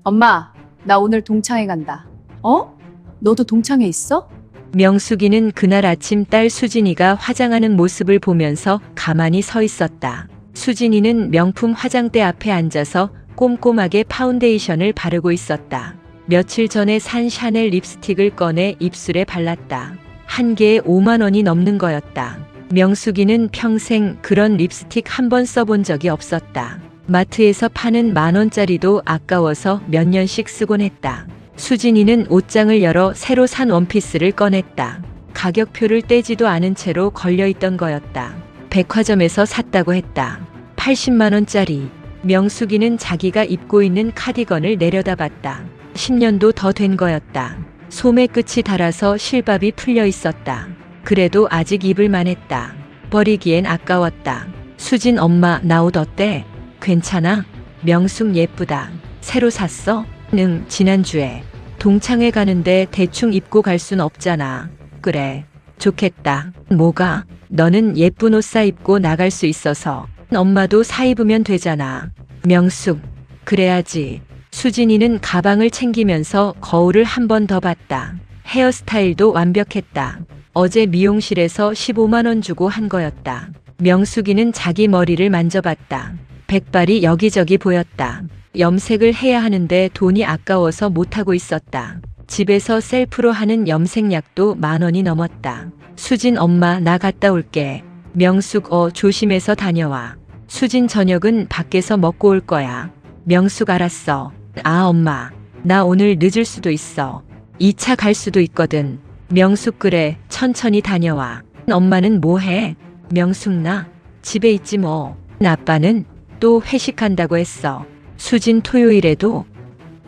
엄마, 나 오늘 동창회 간다. 어? 너도 동창회 있어? 명숙이는 그날 아침 딸 수진이가 화장하는 모습을 보면서 가만히 서 있었다. 수진이는 명품 화장대 앞에 앉아서 꼼꼼하게 파운데이션을 바르고 있었다. 며칠 전에 산 샤넬 립스틱을 꺼내 입술에 발랐다. 한 개에 5만 원이 넘는 거였다. 명숙이는 평생 그런 립스틱 한 번 써본 적이 없었다. 마트에서 파는 10,000원짜리도 아까워서 몇 년씩 쓰곤 했다. 수진이는 옷장을 열어 새로 산 원피스를 꺼냈다. 가격표를 떼지도 않은 채로 걸려있던 거였다. 백화점에서 샀다고 했다. 80만 원짜리. 명숙이는 자기가 입고 있는 카디건을 내려다봤다. 10년도 더 된 거였다. 소매 끝이 닳아서 실밥이 풀려 있었다. 그래도 아직 입을만 했다. 버리기엔 아까웠다. 수진 엄마, 나 옷 어때? 괜찮아? 명숙 예쁘다. 새로 샀어? 응, 지난주에. 동창회 가는데 대충 입고 갈 순 없잖아. 그래. 좋겠다. 뭐가? 너는 예쁜 옷 사입고 나갈 수 있어서. 엄마도 사입으면 되잖아. 명숙. 그래야지. 수진이는 가방을 챙기면서 거울을 한 번 더 봤다. 헤어스타일도 완벽했다. 어제 미용실에서 15만 원 주고 한 거였다. 명숙이는 자기 머리를 만져봤다. 백발이 여기저기 보였다. 염색을 해야 하는데 돈이 아까워서 못하고 있었다. 집에서 셀프로 하는 염색약도 10,000원이 넘었다. 수진 엄마, 나 갔다 올게. 명숙, 조심해서 다녀와. 수진 저녁은 밖에서 먹고 올 거야. 명숙 알았어. 아, 엄마. 나 오늘 늦을 수도 있어. 2차 갈 수도 있거든. 명숙 그래, 천천히 다녀와. 엄마는 뭐 해? 명숙 나? 집에 있지 뭐. 아빠는? 또 회식한다고 했어. 수진 토요일에도?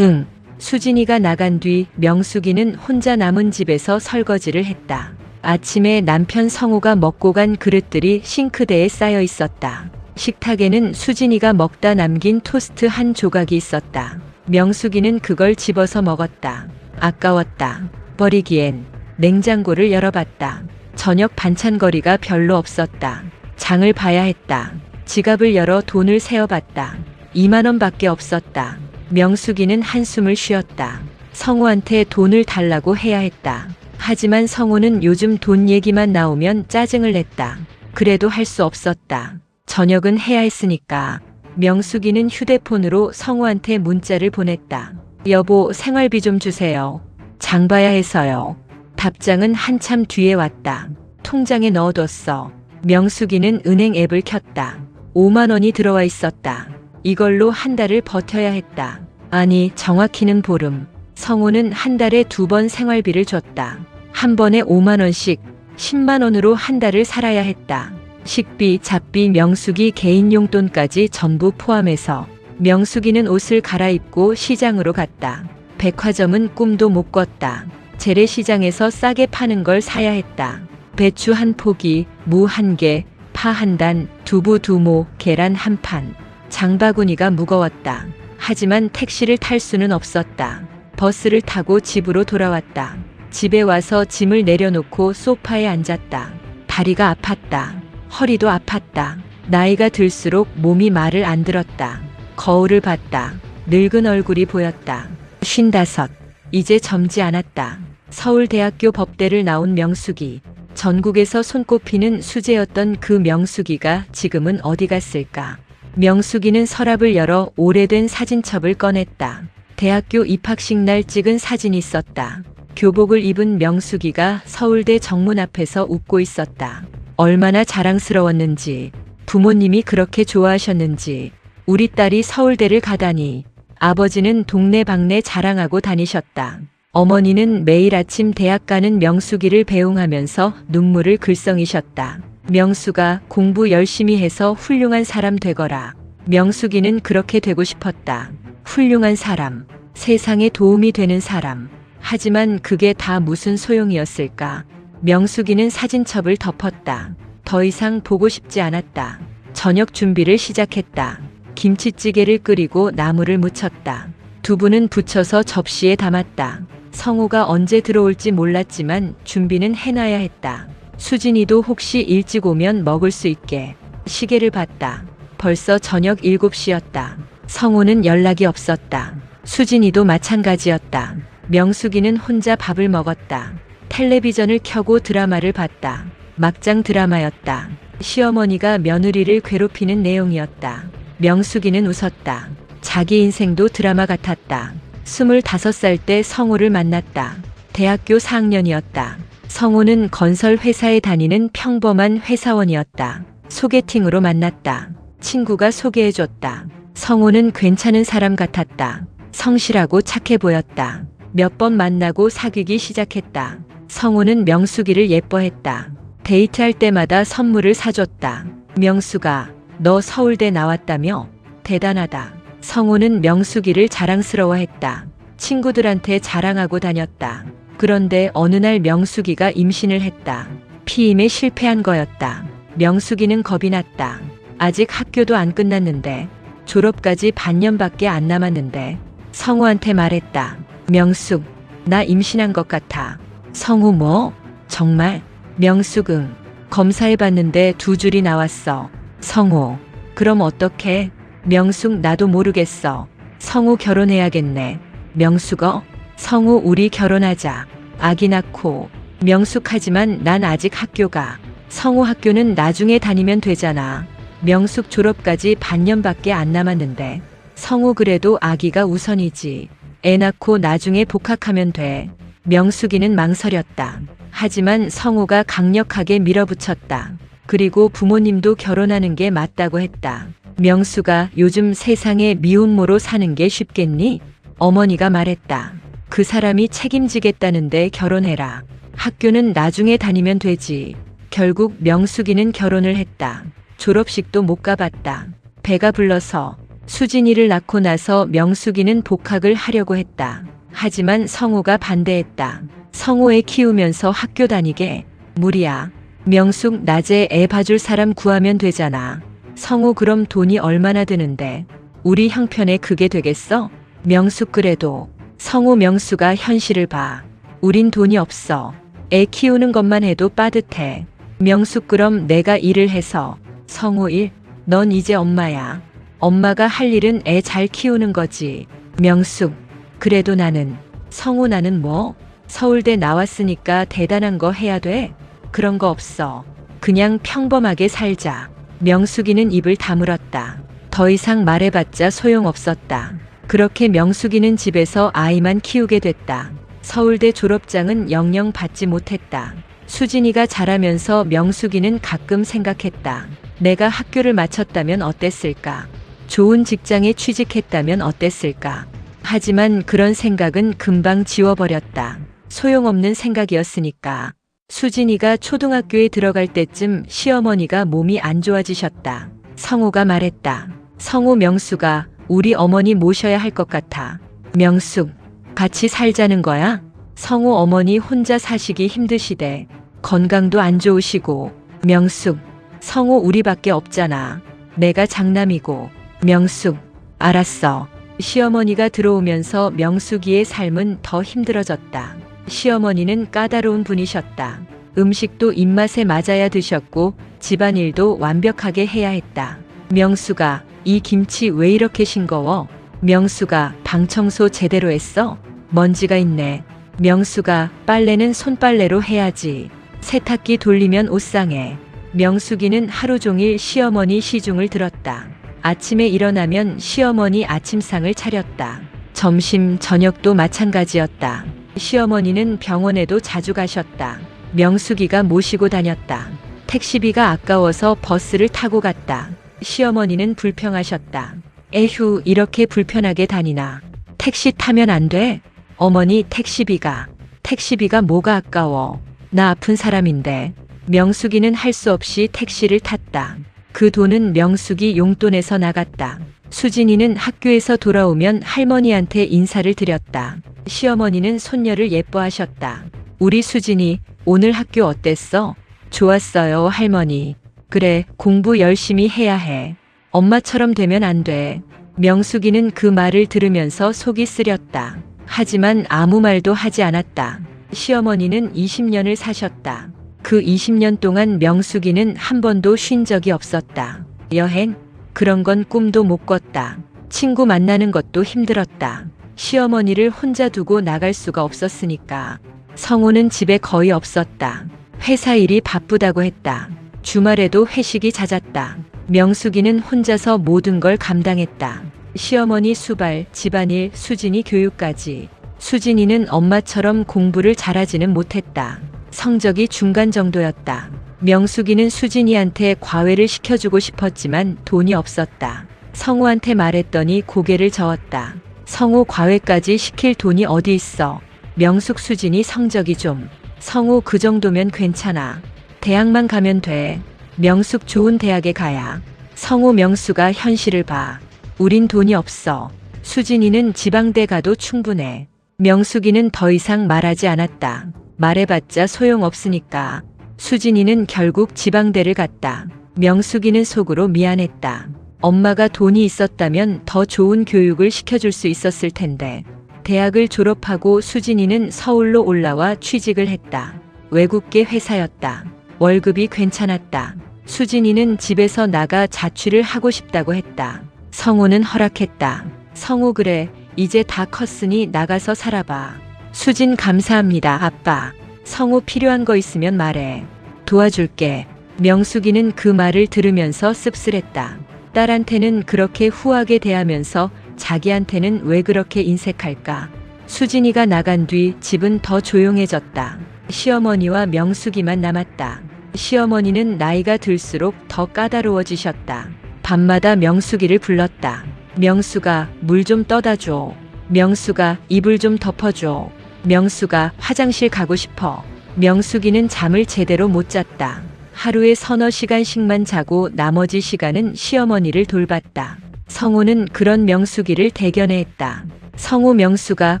응. 수진이가 나간 뒤 명숙이는 혼자 남은 집에서 설거지를 했다. 아침에 남편 성우가 먹고 간 그릇들이 싱크대에 쌓여 있었다. 식탁에는 수진이가 먹다 남긴 토스트 한 조각이 있었다. 명숙이는 그걸 집어서 먹었다. 아까웠다. 버리기엔. 냉장고를 열어봤다. 저녁 반찬거리가 별로 없었다. 장을 봐야 했다. 지갑을 열어 돈을 세어봤다. 2만 원밖에 없었다. 명숙이는 한숨을 쉬었다. 성우한테 돈을 달라고 해야 했다. 하지만 성우는 요즘 돈 얘기만 나오면 짜증을 냈다. 그래도 할 수 없었다. 저녁은 해야 했으니까. 명숙이는 휴대폰으로 성우한테 문자를 보냈다. 여보, 생활비 좀 주세요. 장 봐야 해서요. 답장은 한참 뒤에 왔다. 통장에 넣어뒀어. 명숙이는 은행 앱을 켰다. 5만 원이 들어와 있었다. 이걸로 한 달을 버텨야 했다. 아니, 정확히는 보름. 성우는 한 달에 2번 생활비를 줬다. 한 번에 5만 원씩 10만 원으로 한 달을 살아야 했다. 식비, 잡비, 명숙이 개인 용돈까지 전부 포함해서. 명숙이는 옷을 갈아입고 시장으로 갔다. 백화점은 꿈도 못 꿨다. 재래시장에서 싸게 파는 걸 사야 했다. 배추 한 포기, 무 한 개, 파 한 단, 두부 2모, 계란 한 판. 장바구니가 무거웠다. 하지만 택시를 탈 수는 없었다. 버스를 타고 집으로 돌아왔다. 집에 와서 짐을 내려놓고 소파에 앉았다. 다리가 아팠다. 허리도 아팠다. 나이가 들수록 몸이 말을 안 들었다. 거울을 봤다. 늙은 얼굴이 보였다. 55. 이제 젊지 않았다. 서울대학교 법대를 나온 명숙이. 전국에서 손꼽히는 수재였던 그 명숙이가 지금은 어디 갔을까? 명숙이는 서랍을 열어 오래된 사진첩을 꺼냈다. 대학교 입학식 날 찍은 사진이 있었다. 교복을 입은 명숙이가 서울대 정문 앞에서 웃고 있었다. 얼마나 자랑스러웠는지, 부모님이 그렇게 좋아하셨는지, 우리 딸이 서울대를 가다니. 아버지는 동네방네 자랑하고 다니셨다. 어머니는 매일 아침 대학 가는 명숙이를 배웅하면서 눈물을 글썽이셨다. 명숙아, 공부 열심히 해서 훌륭한 사람 되거라. 명숙이는 그렇게 되고 싶었다. 훌륭한 사람, 세상에 도움이 되는 사람. 하지만 그게 다 무슨 소용이었을까? 명숙이는 사진첩을 덮었다. 더 이상 보고 싶지 않았다. 저녁 준비를 시작했다. 김치찌개를 끓이고 나물을 무쳤다. 두부는 부쳐서 접시에 담았다. 성우가 언제 들어올지 몰랐지만 준비는 해놔야 했다. 수진이도 혹시 일찍 오면 먹을 수 있게. 시계를 봤다. 벌써 저녁 7시였다. 성우는 연락이 없었다. 수진이도 마찬가지였다. 명숙이는 혼자 밥을 먹었다. 텔레비전을 켜고 드라마를 봤다. 막장 드라마였다. 시어머니가 며느리를 괴롭히는 내용이었다. 명숙이는 웃었다. 자기 인생도 드라마 같았다. 25살 때 성우를 만났다. 대학교 4학년이었다. 성우는 건설 회사에 다니는 평범한 회사원이었다. 소개팅으로 만났다. 친구가 소개해줬다. 성우는 괜찮은 사람 같았다. 성실하고 착해 보였다. 몇 번 만나고 사귀기 시작했다. 성우는 명숙이를 예뻐했다. 데이트할 때마다 선물을 사줬다. 명숙아, 너 서울대 나왔다며? 대단하다. 성우는 명숙이를 자랑스러워했다. 친구들한테 자랑하고 다녔다. 그런데 어느 날 명숙이가 임신을 했다. 피임에 실패한 거였다. 명숙이는 겁이 났다. 아직 학교도 안 끝났는데, 졸업까지 반년밖에 안 남았는데, 성우한테 말했다. 명숙, 나 임신한 것 같아. 성우 뭐? 정말? 명숙 응. 검사해봤는데 2줄이 나왔어. 성우, 그럼 어떡해? 명숙 나도 모르겠어. 성우 결혼해야겠네. 명숙어? 성우 우리 결혼하자. 아기 낳고. 명숙 하지만 난 아직 학교가. 성우 학교는 나중에 다니면 되잖아. 명숙 졸업까지 반년밖에 안 남았는데. 성우 그래도 아기가 우선이지. 애 낳고 나중에 복학하면 돼. 명숙이는 망설였다. 하지만 성우가 강력하게 밀어붙였다. 그리고 부모님도 결혼하는 게 맞다고 했다. 명수가 요즘 세상에 미혼모로 사는 게 쉽겠니? 어머니가 말했다. 그 사람이 책임지겠다는데 결혼해라. 학교는 나중에 다니면 되지. 결국 명숙이는 결혼을 했다. 졸업식도 못 가봤다. 배가 불러서. 수진이를 낳고 나서 명숙이는 복학을 하려고 했다. 하지만 성우가 반대했다. 성우 애 키우면서 학교 다니게 무리야. 명숙 낮에 애 봐줄 사람 구하면 되잖아. 성우 그럼 돈이 얼마나 드는데 우리 형편에 그게 되겠어? 명숙 그래도. 성우 명수가 현실을 봐. 우린 돈이 없어. 애 키우는 것만 해도 빠듯해. 명숙 그럼 내가 일을 해서. 성우 일? 넌 이제 엄마야. 엄마가 할 일은 애 잘 키우는 거지. 명숙 그래도 나는. 성우 나는 뭐? 서울대 나왔으니까 대단한 거 해야 돼? 그런 거 없어. 그냥 평범하게 살자. 명숙이는 입을 다물었다. 더 이상 말해봤자 소용없었다. 그렇게 명숙이는 집에서 아이만 키우게 됐다. 서울대 졸업장은 영영 받지 못했다. 수진이가 자라면서 명숙이는 가끔 생각했다. 내가 학교를 마쳤다면 어땠을까? 좋은 직장에 취직했다면 어땠을까? 하지만 그런 생각은 금방 지워버렸다. 소용없는 생각이었으니까. 수진이가 초등학교에 들어갈 때쯤 시어머니가 몸이 안 좋아지셨다. 성우가 말했다. 성우 명수가 우리 어머니 모셔야 할 것 같아. 명숙, 같이 살자는 거야? 성우 어머니 혼자 사시기 힘드시대. 건강도 안 좋으시고. 명숙, 성우 우리밖에 없잖아. 내가 장남이고. 명숙, 알았어. 시어머니가 들어오면서 명숙이의 삶은 더 힘들어졌다. 시어머니는 까다로운 분이셨다. 음식도 입맛에 맞아야 드셨고 집안일도 완벽하게 해야 했다. 명수가 이 김치 왜 이렇게 싱거워? 명수가 방 청소 제대로 했어? 먼지가 있네. 명수가 빨래는 손빨래로 해야지. 세탁기 돌리면 옷 상해. 명숙이는 하루 종일 시어머니 시중을 들었다. 아침에 일어나면 시어머니 아침상을 차렸다. 점심, 저녁도 마찬가지였다. 시어머니는 병원에도 자주 가셨다. 명숙이가 모시고 다녔다. 택시비가 아까워서 버스를 타고 갔다. 시어머니는 불평하셨다. 에휴, 이렇게 불편하게 다니나. 택시 타면 안 돼? 어머니 택시비가 뭐가 아까워. 나 아픈 사람인데. 명숙이는 할 수 없이 택시를 탔다. 그 돈은 명숙이 용돈에서 나갔다. 수진이는 학교에서 돌아오면 할머니한테 인사를 드렸다. 시어머니는 손녀를 예뻐하셨다. 우리 수진이 오늘 학교 어땠어? 좋았어요, 할머니. 그래, 공부 열심히 해야 해. 엄마처럼 되면 안 돼. 명숙이는 그 말을 들으면서 속이 쓰렸다. 하지만 아무 말도 하지 않았다. 시어머니는 20년을 사셨다. 그 20년 동안 명숙이는 한 번도 쉰 적이 없었다. 여행? 그런 건 꿈도 못 꿨다. 친구 만나는 것도 힘들었다. 시어머니를 혼자 두고 나갈 수가 없었으니까. 성우는 집에 거의 없었다. 회사 일이 바쁘다고 했다. 주말에도 회식이 잦았다. 명숙이는 혼자서 모든 걸 감당했다. 시어머니 수발, 집안일, 수진이 교육까지. 수진이는 엄마처럼 공부를 잘하지는 못했다. 성적이 중간 정도였다. 명숙이는 수진이한테 과외를 시켜주고 싶었지만 돈이 없었다. 성우한테 말했더니 고개를 저었다. 성우 과외까지 시킬 돈이 어디 있어. 명숙 수진이 성적이 좀. 성우 그 정도면 괜찮아. 대학만 가면 돼. 명숙 좋은 대학에 가야. 성우 명수가 현실을 봐. 우린 돈이 없어. 수진이는 지방대 가도 충분해. 명숙이는 더 이상 말하지 않았다. 말해봤자 소용없으니까. 수진이는 결국 지방대를 갔다. 명숙이는 속으로 미안했다. 엄마가 돈이 있었다면 더 좋은 교육을 시켜줄 수 있었을 텐데. 대학을 졸업하고 수진이는 서울로 올라와 취직을 했다. 외국계 회사였다. 월급이 괜찮았다. 수진이는 집에서 나가 자취를 하고 싶다고 했다. 성우는 허락했다. 성우 그래, 이제 다 컸으니 나가서 살아봐. 수진 감사합니다, 아빠. 성우 필요한 거 있으면 말해. 도와줄게. 명숙이는 그 말을 들으면서 씁쓸했다. 딸한테는 그렇게 후하게 대하면서 자기한테는 왜 그렇게 인색할까? 수진이가 나간 뒤 집은 더 조용해졌다. 시어머니와 명숙이만 남았다. 시어머니는 나이가 들수록 더 까다로워지셨다. 밤마다 명숙이를 불렀다. 명숙아, 물 좀 떠다 줘. 명숙아, 이불 좀 덮어줘. 명숙아, 화장실 가고 싶어. 명숙이는 잠을 제대로 못 잤다. 하루에 서너 시간씩만 자고 나머지 시간은 시어머니를 돌봤다. 성우는 그런 명숙이를 대견해했다. 성우 명숙아,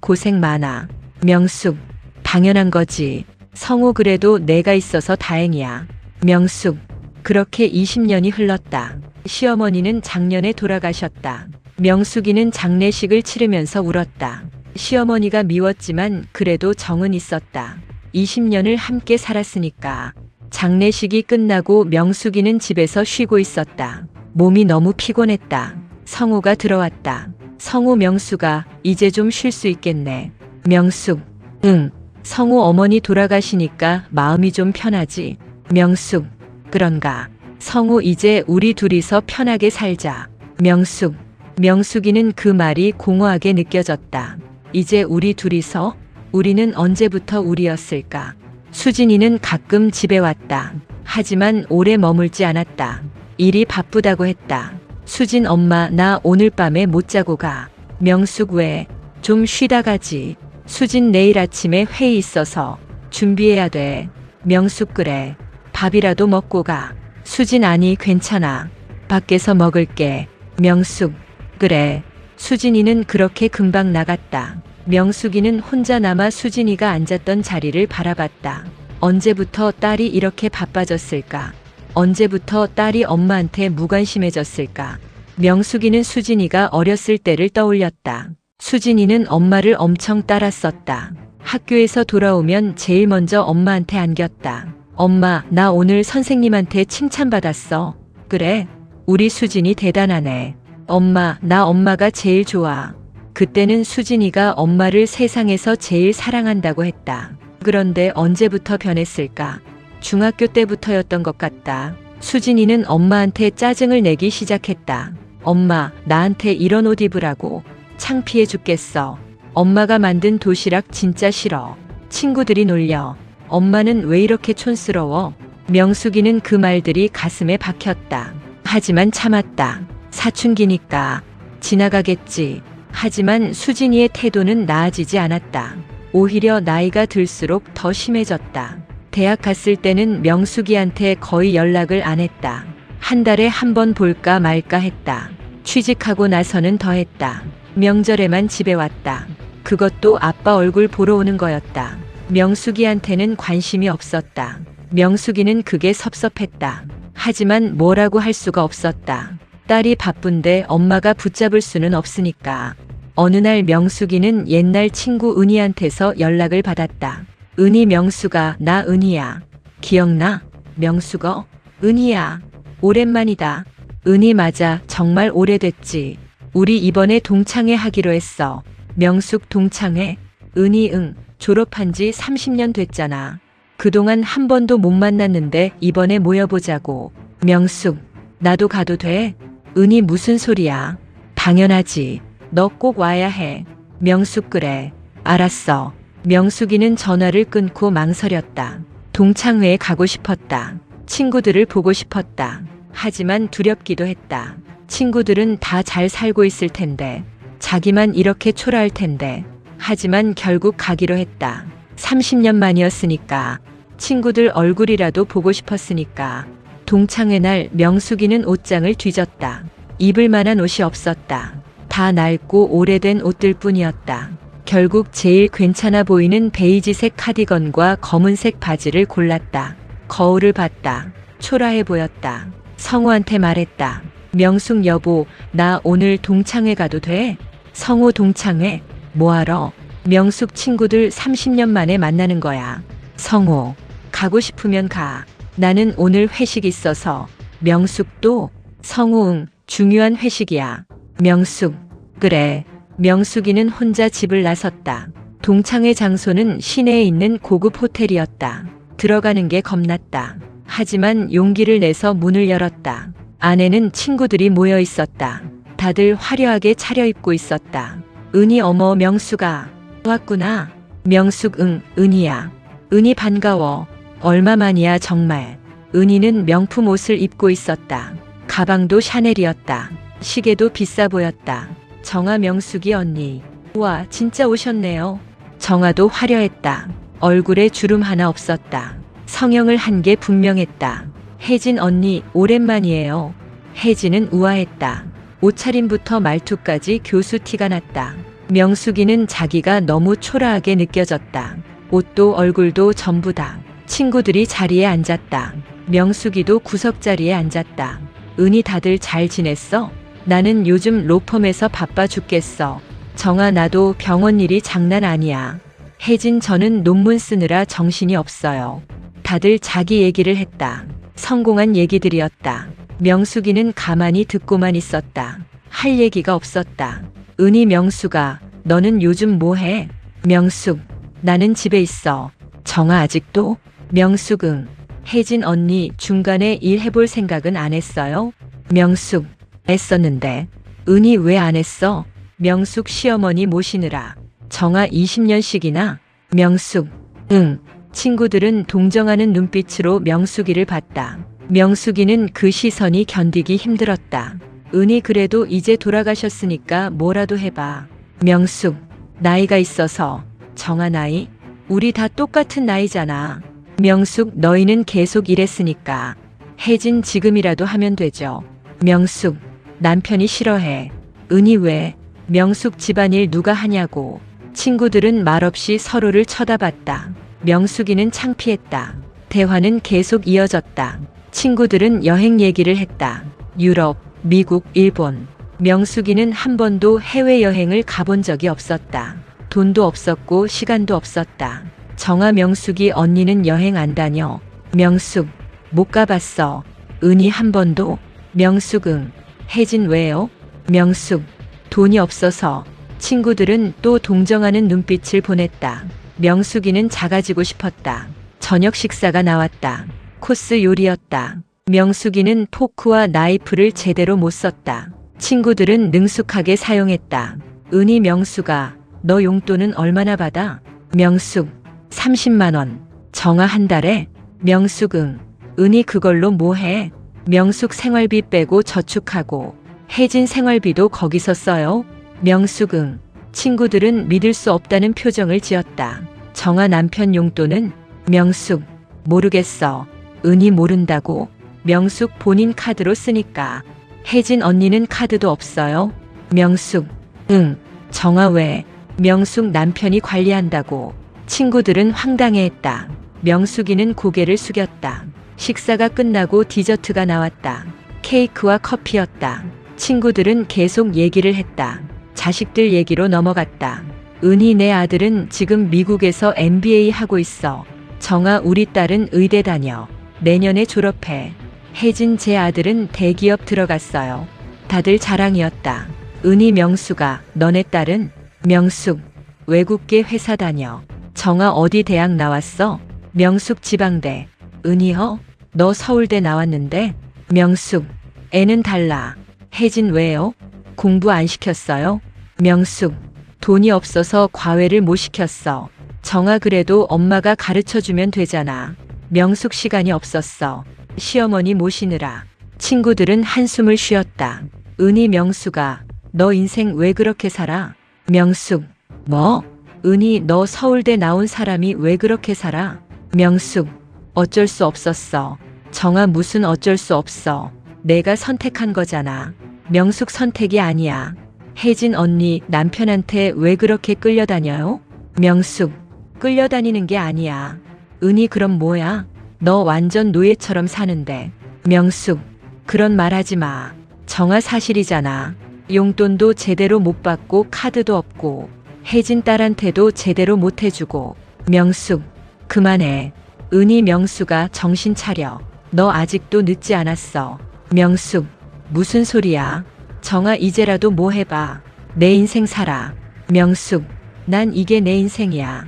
고생 많아. 명숙, 당연한 거지. 성우 그래도 내가 있어서 다행이야. 명숙, 그렇게 20년이 흘렀다. 시어머니는 작년에 돌아가셨다. 명숙이는 장례식을 치르면서 울었다. 시어머니가 미웠지만 그래도 정은 있었다. 20년을 함께 살았으니까. 장례식이 끝나고 명숙이는 집에서 쉬고 있었다. 몸이 너무 피곤했다. 성우가 들어왔다. 성우 명숙아, 이제 좀 쉴 수 있겠네. 명숙, 응. 성우 어머니 돌아가시니까 마음이 좀 편하지. 명숙, 그런가. 성우 이제 우리 둘이서 편하게 살자. 명숙, 명숙이는 그 말이 공허하게 느껴졌다. 이제 우리 둘이서? 우리는 언제부터 우리였을까? 수진이는 가끔 집에 왔다. 하지만 오래 머물지 않았다. 일이 바쁘다고 했다. 수진 엄마, 나 오늘 밤에 못 자고 가. 명숙 왜? 좀 쉬다 가지. 수진 내일 아침에 회의 있어서 준비해야 돼. 명숙 그래. 밥이라도 먹고 가. 수진 아니 괜찮아. 밖에서 먹을게. 명숙 그래. 수진이는 그렇게 금방 나갔다. 명숙이는 혼자 남아 수진이가 앉았던 자리를 바라봤다. 언제부터 딸이 이렇게 바빠졌을까? 언제부터 딸이 엄마한테 무관심해졌을까? 명숙이는 수진이가 어렸을 때를 떠올렸다. 수진이는 엄마를 엄청 따랐었다. 학교에서 돌아오면 제일 먼저 엄마한테 안겼다. 엄마, 나 오늘 선생님한테 칭찬받았어. 그래? 우리 수진이 대단하네. 엄마, 나 엄마가 제일 좋아. 그때는 수진이가 엄마를 세상에서 제일 사랑한다고 했다. 그런데 언제부터 변했을까? 중학교 때부터였던 것 같다. 수진이는 엄마한테 짜증을 내기 시작했다. 엄마, 나한테 이런 옷 입으라고. 창피해 죽겠어. 엄마가 만든 도시락 진짜 싫어. 친구들이 놀려. 엄마는 왜 이렇게 촌스러워? 명숙이는 그 말들이 가슴에 박혔다. 하지만 참았다. 사춘기니까 지나가겠지. 하지만 수진이의 태도는 나아지지 않았다. 오히려 나이가 들수록 더 심해졌다. 대학 갔을 때는 명숙이한테 거의 연락을 안 했다. 한 달에 한 번 볼까 말까 했다. 취직하고 나서는 더 했다. 명절에만 집에 왔다. 그것도 아빠 얼굴 보러 오는 거였다. 명숙이한테는 관심이 없었다. 명숙이는 그게 섭섭했다. 하지만 뭐라고 할 수가 없었다. 딸이 바쁜데 엄마가 붙잡을 수는 없으니까. 어느 날 명숙이는 옛날 친구 은희한테서 연락을 받았다. 은희 명숙아, 나 은희야. 기억나? 명숙어? 은희야. 오랜만이다. 은희 맞아. 정말 오래됐지. 우리 이번에 동창회 하기로 했어. 명숙 동창회. 은희 응. 졸업한 지 30년 됐잖아. 그동안 한 번도 못 만났는데 이번에 모여보자고. 명숙. 나도 가도 돼? 은희 무슨 소리야. 당연하지. 너 꼭 와야 해. 명숙 그래. 알았어. 명숙이는 전화를 끊고 망설였다. 동창회에 가고 싶었다. 친구들을 보고 싶었다. 하지만 두렵기도 했다. 친구들은 다 잘 살고 있을 텐데. 자기만 이렇게 초라할 텐데. 하지만 결국 가기로 했다. 30년 만이었으니까. 친구들 얼굴이라도 보고 싶었으니까. 동창회 날 명숙이는 옷장을 뒤졌다. 입을 만한 옷이 없었다. 다 낡고 오래된 옷들 뿐이었다. 결국 제일 괜찮아 보이는 베이지색 카디건과 검은색 바지를 골랐다. 거울을 봤다. 초라해 보였다. 성우한테 말했다. 명숙 여보, 나 오늘 동창회 가도 돼? 성우 동창회? 뭐하러? 명숙 친구들 30년 만에 만나는 거야. 성우, 가고 싶으면 가. 나는 오늘 회식 있어서. 명숙도? 성우 응, 중요한 회식이야. 명숙, 그래. 명숙이는 혼자 집을 나섰다. 동창회 장소는 시내에 있는 고급 호텔이었다. 들어가는 게 겁났다. 하지만 용기를 내서 문을 열었다. 안에는 친구들이 모여 있었다. 다들 화려하게 차려입고 있었다. 은희 어머 명숙아. 왔구나. 명숙 응, 은희야. 은희 반가워. 얼마만이야 정말. 은희는 명품 옷을 입고 있었다. 가방도 샤넬이었다. 시계도 비싸 보였다. 정아 명숙이 언니. 우와 진짜 오셨네요. 정아도 화려했다. 얼굴에 주름 하나 없었다. 성형을 한 게 분명했다. 혜진 언니 오랜만이에요. 혜진은 우아했다. 옷차림부터 말투까지 교수 티가 났다. 명숙이는 자기가 너무 초라하게 느껴졌다. 옷도 얼굴도 전부 다. 친구들이 자리에 앉았다. 명숙이도 구석자리에 앉았다. 은희 다들 잘 지냈어? 나는 요즘 로펌에서 바빠 죽겠어. 정아 나도 병원 일이 장난 아니야. 혜진 저는 논문 쓰느라 정신이 없어요. 다들 자기 얘기를 했다. 성공한 얘기들이었다. 명숙이는 가만히 듣고만 있었다. 할 얘기가 없었다. 은희 명숙아, 너는 요즘 뭐해? 명숙, 나는 집에 있어. 정아 아직도? 명숙 응. 혜진 언니 중간에 일 해볼 생각은 안 했어요? 명숙, 했었는데. 은희 왜 안 했어? 명숙 시어머니 모시느라. 정아 20년씩이나? 명숙, 응. 친구들은 동정하는 눈빛으로 명숙이를 봤다. 명숙이는 그 시선이 견디기 힘들었다. 은희 그래도 이제 돌아가셨으니까 뭐라도 해봐. 명숙, 나이가 있어서. 정아 나이? 우리 다 똑같은 나이잖아. 명숙 너희는 계속 일했으니까. 혜진 지금이라도 하면 되죠. 명숙, 남편이 싫어해. 은희 왜? 명숙 집안일 누가 하냐고. 친구들은 말없이 서로를 쳐다봤다. 명숙이는 창피했다. 대화는 계속 이어졌다. 친구들은 여행 얘기를 했다. 유럽, 미국, 일본. 명숙이는 한 번도 해외여행을 가본 적이 없었다. 돈도 없었고 시간도 없었다. 정아 명숙이 언니는 여행 안 다녀. 명숙, 못 가봤어. 은희 한 번도. 명숙 응. 혜진 왜요? 명숙, 돈이 없어서. 친구들은 또 동정하는 눈빛을 보냈다. 명숙이는 작아지고 싶었다. 저녁 식사가 나왔다. 코스 요리였다. 명숙이는 포크와 나이프를 제대로 못 썼다. 친구들은 능숙하게 사용했다. 은희 명숙아, 너 용돈은 얼마나 받아? 명숙, 30만 원. 정아 한 달에? 명숙 응. 은희 그걸로 뭐 해? 명숙 생활비 빼고 저축하고. 혜진 생활비도 거기서 써요? 명숙 응. 친구들은 믿을 수 없다는 표정을 지었다. 정아 남편 용돈은? 명숙, 모르겠어. 은희 모른다고? 명숙 본인 카드로 쓰니까. 혜진 언니는 카드도 없어요? 명숙, 응. 정아 왜? 명숙 남편이 관리한다고. 친구들은 황당해했다. 명숙이는 고개를 숙였다. 식사가 끝나고 디저트가 나왔다. 케이크와 커피였다. 친구들은 계속 얘기를 했다. 자식들 얘기로 넘어갔다. 은희 내 아들은 지금 미국에서 MBA 하고 있어. 정아 우리 딸은 의대 다녀. 내년에 졸업해. 혜진 제 아들은 대기업 들어갔어요. 다들 자랑이었다. 은희 명숙아, 너네 딸은? 명숙, 외국계 회사 다녀. 정아 어디 대학 나왔어? 명숙 지방대. 은희허? 너 서울대 나왔는데? 명숙, 애는 달라. 혜진 왜요? 공부 안 시켰어요? 명숙, 돈이 없어서 과외를 못 시켰어. 정아 그래도 엄마가 가르쳐주면 되잖아. 명숙 시간이 없었어. 시어머니 모시느라. 친구들은 한숨을 쉬었다. 은희 명숙아, 너 인생 왜 그렇게 살아? 명숙, 뭐? 은희 너 서울대 나온 사람이 왜 그렇게 살아? 명숙, 어쩔 수 없었어. 정아 무슨 어쩔 수 없어. 내가 선택한 거잖아. 명숙 선택이 아니야. 혜진 언니 남편한테 왜 그렇게 끌려다녀요? 명숙, 끌려다니는 게 아니야. 은희 그럼 뭐야? 너 완전 노예처럼 사는데. 명숙, 그런 말 하지 마. 정아 사실이잖아. 용돈도 제대로 못 받고 카드도 없고 혜진 딸한테도 제대로 못 해주고. 명숙, 그만해. 은희 명숙아 정신 차려. 너 아직도 늦지 않았어. 명숙, 무슨 소리야. 정아 이제라도 뭐 해봐. 내 인생 살아. 명숙, 난 이게 내 인생이야.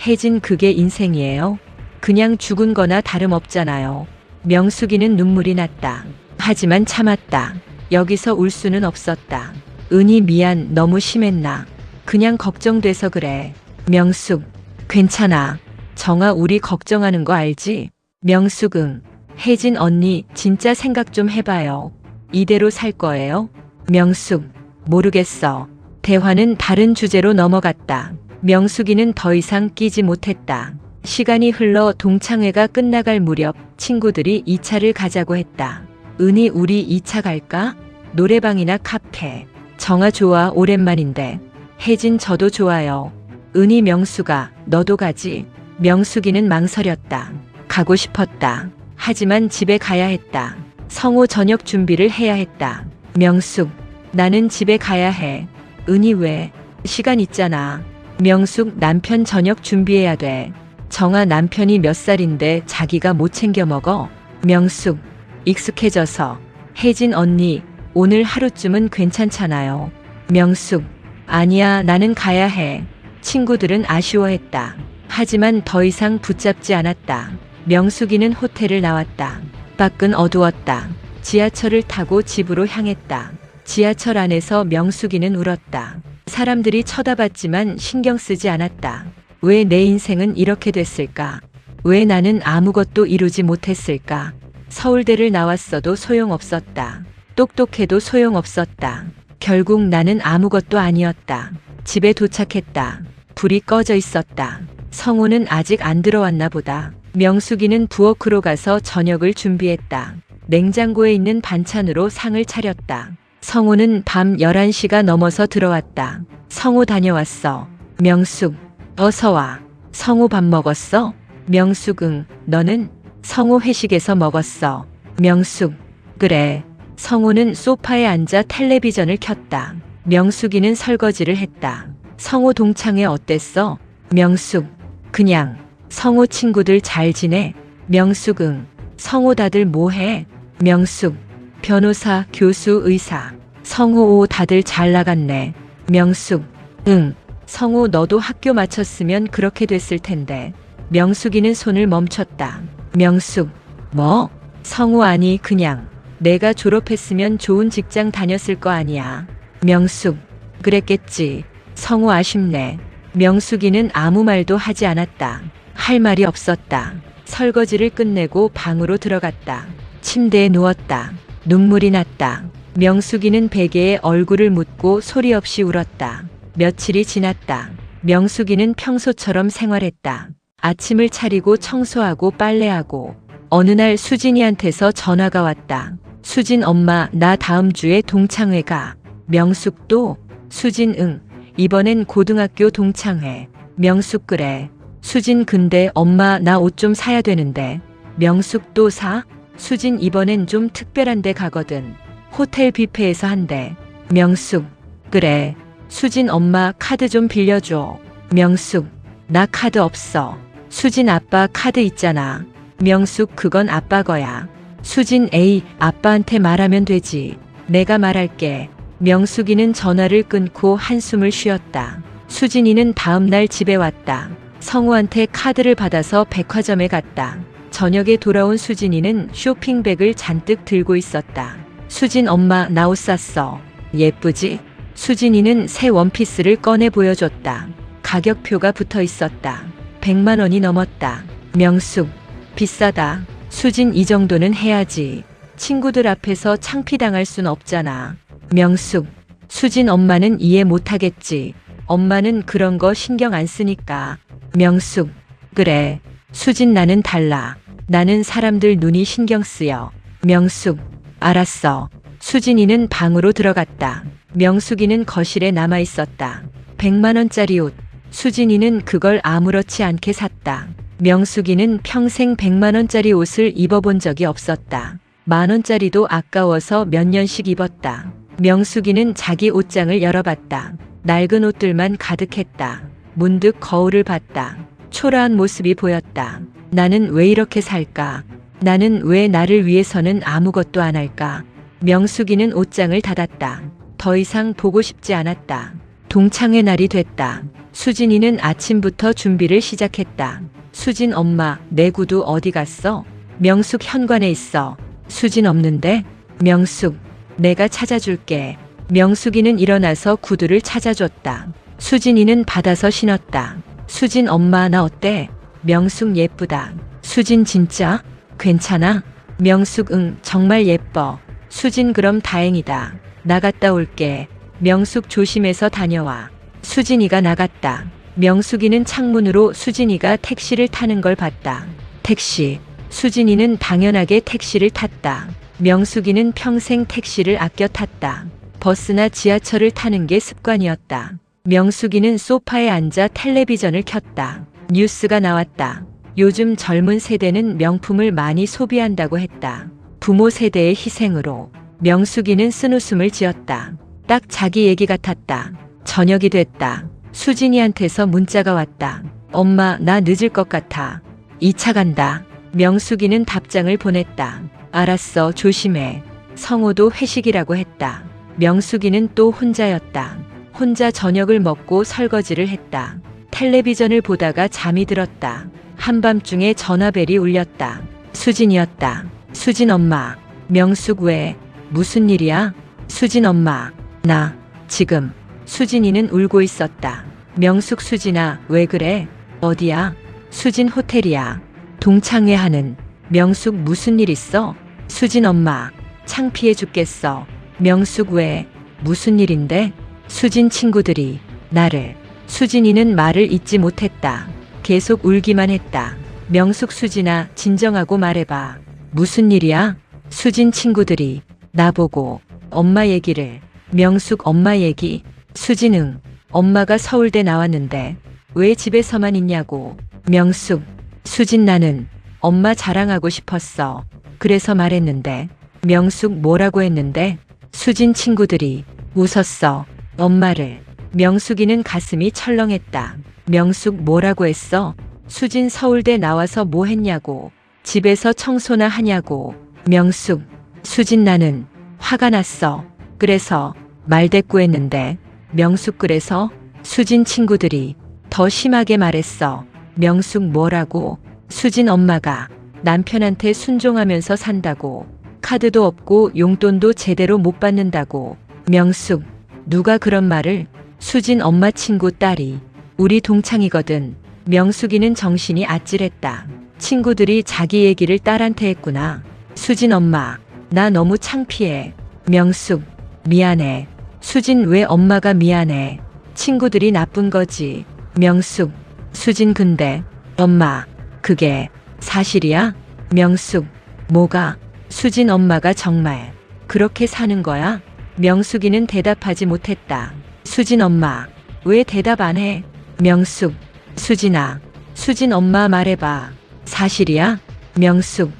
혜진 그게 인생이에요? 그냥 죽은 거나 다름없잖아요. 명숙이는 눈물이 났다. 하지만 참았다. 여기서 울 수는 없었다. 은희 미안 너무 심했나. 그냥 걱정돼서 그래. 명숙, 괜찮아. 정아 우리 걱정하는 거 알지? 명숙 응. 혜진 언니 진짜 생각 좀 해봐요. 이대로 살 거예요? 명숙, 모르겠어. 대화는 다른 주제로 넘어갔다. 명숙이는 더 이상 끼지 못했다. 시간이 흘러 동창회가 끝나갈 무렵 친구들이 2차를 가자고 했다. 은희 우리 2차 갈까? 노래방이나 카페. 정아 좋아 오랜만인데. 혜진 저도 좋아요. 은희 명숙아 너도 가지? 명숙이는 망설였다. 가고 싶었다. 하지만 집에 가야 했다. 성우 저녁 준비를 해야 했다. 명숙, 나는 집에 가야 해. 은희 왜? 시간 있잖아. 명숙 남편 저녁 준비해야 돼. 정아 남편이 몇 살인데 자기가 못 챙겨 먹어? 명숙, 익숙해져서. 혜진 언니, 오늘 하루쯤은 괜찮잖아요. 명숙, 아니야 나는 가야 해. 친구들은 아쉬워했다. 하지만 더 이상 붙잡지 않았다. 명숙이는 호텔을 나왔다. 밖은 어두웠다. 지하철을 타고 집으로 향했다. 지하철 안에서 명숙이는 울었다. 사람들이 쳐다봤지만 신경 쓰지 않았다. 왜 내 인생은 이렇게 됐을까? 왜 나는 아무것도 이루지 못했을까? 서울대를 나왔어도 소용없었다. 똑똑해도 소용없었다. 결국 나는 아무것도 아니었다. 집에 도착했다. 불이 꺼져 있었다. 성우는 아직 안 들어왔나 보다. 명숙이는 부엌으로 가서 저녁을 준비했다. 냉장고에 있는 반찬으로 상을 차렸다. 성우는 밤 11시가 넘어서 들어왔다. 성우 다녀왔어. 명숙, 어서 와. 성우 밥 먹었어? 명숙 응. 너는? 성우 회식에서 먹었어. 명숙, 그래. 성우는 소파에 앉아 텔레비전을 켰다. 명숙이는 설거지를 했다. 성우 동창회 어땠어? 명숙, 그냥. 성우 친구들 잘 지내? 명숙 응. 성우 다들 뭐해? 명숙, 변호사, 교수, 의사. 성우 오 다들 잘 나갔네. 명숙, 응. 성우 너도 학교 마쳤으면 그렇게 됐을 텐데. 명숙이는 손을 멈췄다. 명숙, 뭐? 성우 아니 그냥. 내가 졸업했으면 좋은 직장 다녔을 거 아니야. 명숙, 그랬겠지. 성우 아쉽네. 명숙이는 아무 말도 하지 않았다. 할 말이 없었다. 설거지를 끝내고 방으로 들어갔다. 침대에 누웠다. 눈물이 났다. 명숙이는 베개에 얼굴을 묻고 소리 없이 울었다. 며칠이 지났다. 명숙이는 평소처럼 생활했다. 아침을 차리고 청소하고 빨래하고. 어느 날 수진이한테서 전화가 왔다. 수진 엄마 나 다음 주에 동창회 가. 명숙도? 수진 응. 이번엔 고등학교 동창회. 명숙 그래. 수진 근데 엄마 나 옷 좀 사야 되는데. 명숙 또 사? 수진 이번엔 좀 특별한 데 가거든. 호텔 뷔페에서 한대. 명숙, 그래. 수진 엄마 카드 좀 빌려줘. 명숙, 나 카드 없어. 수진 아빠 카드 있잖아. 명숙 그건 아빠 거야. 수진 에이 아빠한테 말하면 되지. 내가 말할게. 명숙이는 전화를 끊고 한숨을 쉬었다. 수진이는 다음날 집에 왔다. 성우한테 카드를 받아서 백화점에 갔다. 저녁에 돌아온 수진이는 쇼핑백을 잔뜩 들고 있었다. 수진 엄마 나 옷 샀어. 예쁘지? 수진이는 새 원피스를 꺼내 보여줬다. 가격표가 붙어 있었다. 100만 원이 넘었다. 명숙, 비싸다. 수진 이 정도는 해야지. 친구들 앞에서 창피당할 순 없잖아. 명숙, 수진 엄마는 이해 못하겠지. 엄마는 그런 거 신경 안 쓰니까. 명숙, 그래. 수진 나는 달라. 나는 사람들 눈이 신경 쓰여. 명숙, 알았어. 수진이는 방으로 들어갔다. 명숙이는 거실에 남아 있었다. 100만 원짜리 옷. 수진이는 그걸 아무렇지 않게 샀다. 명숙이는 평생 100만 원짜리 옷을 입어본 적이 없었다. 10,000 원짜리도 아까워서 몇 년씩 입었다. 명숙이는 자기 옷장을 열어봤다. 낡은 옷들만 가득했다. 문득 거울을 봤다. 초라한 모습이 보였다. 나는 왜 이렇게 살까? 나는 왜 나를 위해서는 아무것도 안 할까? 명숙이는 옷장을 닫았다. 더 이상 보고 싶지 않았다. 동창회 날이 됐다. 수진이는 아침부터 준비를 시작했다. 수진 엄마, 내 구두 어디 갔어? 명숙 현관에 있어. 수진 없는데? 명숙, 내가 찾아줄게. 명숙이는 일어나서 구두를 찾아줬다. 수진이는 받아서 신었다. 수진 엄마 나 어때? 명숙 예쁘다. 수진 진짜? 괜찮아? 명숙 응 정말 예뻐. 수진 그럼 다행이다. 나갔다 올게. 명숙 조심해서 다녀와. 수진이가 나갔다. 명숙이는 창문으로 수진이가 택시를 타는 걸 봤다. 택시. 수진이는 당연하게 택시를 탔다. 명숙이는 평생 택시를 아껴 탔다. 버스나 지하철을 타는 게 습관이었다. 명숙이는 소파에 앉아 텔레비전을 켰다. 뉴스가 나왔다. 요즘 젊은 세대는 명품을 많이 소비한다고 했다. 부모 세대의 희생으로. 명숙이는 쓴웃음을 지었다. 딱 자기 얘기 같았다. 저녁이 됐다. 수진이한테서 문자가 왔다. 엄마, 나 늦을 것 같아. 2차 간다. 명숙이는 답장을 보냈다. 알았어, 조심해. 성호도 회식이라고 했다. 명숙이는 또 혼자였다. 혼자 저녁을 먹고 설거지를 했다. 텔레비전을 보다가 잠이 들었다. 한밤중에 전화벨이 울렸다. 수진이었다. 수진 엄마. 명숙 왜? 무슨 일이야? 수진 엄마. 나 지금. 수진이는 울고 있었다. 명숙 수진아, 왜 그래? 어디야? 수진 호텔이야. 동창회 하는. 명숙 무슨 일 있어? 수진 엄마. 창피해 죽겠어. 명숙 왜? 무슨 일인데? 수진 친구들이 나를. 수진이는 말을 잇지 못했다. 계속 울기만 했다. 명숙 수진아, 진정하고 말해봐. 무슨 일이야? 수진 친구들이 나보고 엄마 얘기를. 명숙 엄마 얘기. 수진 응. 엄마가 서울대 나왔는데 왜 집에서만 있냐고. 명숙. 수진 나는 엄마 자랑하고 싶었어. 그래서 말했는데. 명숙 뭐라고 했는데? 수진 친구들이 웃었어. 엄마를. 명숙이는 가슴이 철렁했다. 명숙 뭐라고 했어? 수진 서울대 나와서 뭐 했냐고. 집에서 청소나 하냐고. 명숙. 수진 나는 화가 났어. 그래서 말대꾸했는데. 명숙 그래서? 수진 친구들이 더 심하게 말했어. 명숙 뭐라고? 수진 엄마가 남편한테 순종하면서 산다고. 카드도 없고 용돈도 제대로 못 받는다고. 명숙. 누가 그런 말을? 수진 엄마 친구 딸이. 우리 동창이거든. 명숙이는 정신이 아찔했다. 친구들이 자기 얘기를 딸한테 했구나. 수진 엄마. 나 너무 창피해. 명숙. 미안해. 수진 왜 엄마가 미안해. 친구들이 나쁜 거지. 명숙. 수진 근데 엄마. 그게 사실이야? 명숙. 뭐가? 수진 엄마가 정말 그렇게 사는 거야? 명숙이는 대답하지 못했다. 수진 엄마. 왜 대답 안 해? 명숙. 수진아. 수진 엄마 말해봐. 사실이야? 명숙.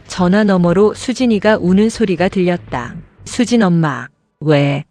전화 너머로 수진이가 우는 소리가 들렸다. 수진 엄마. 왜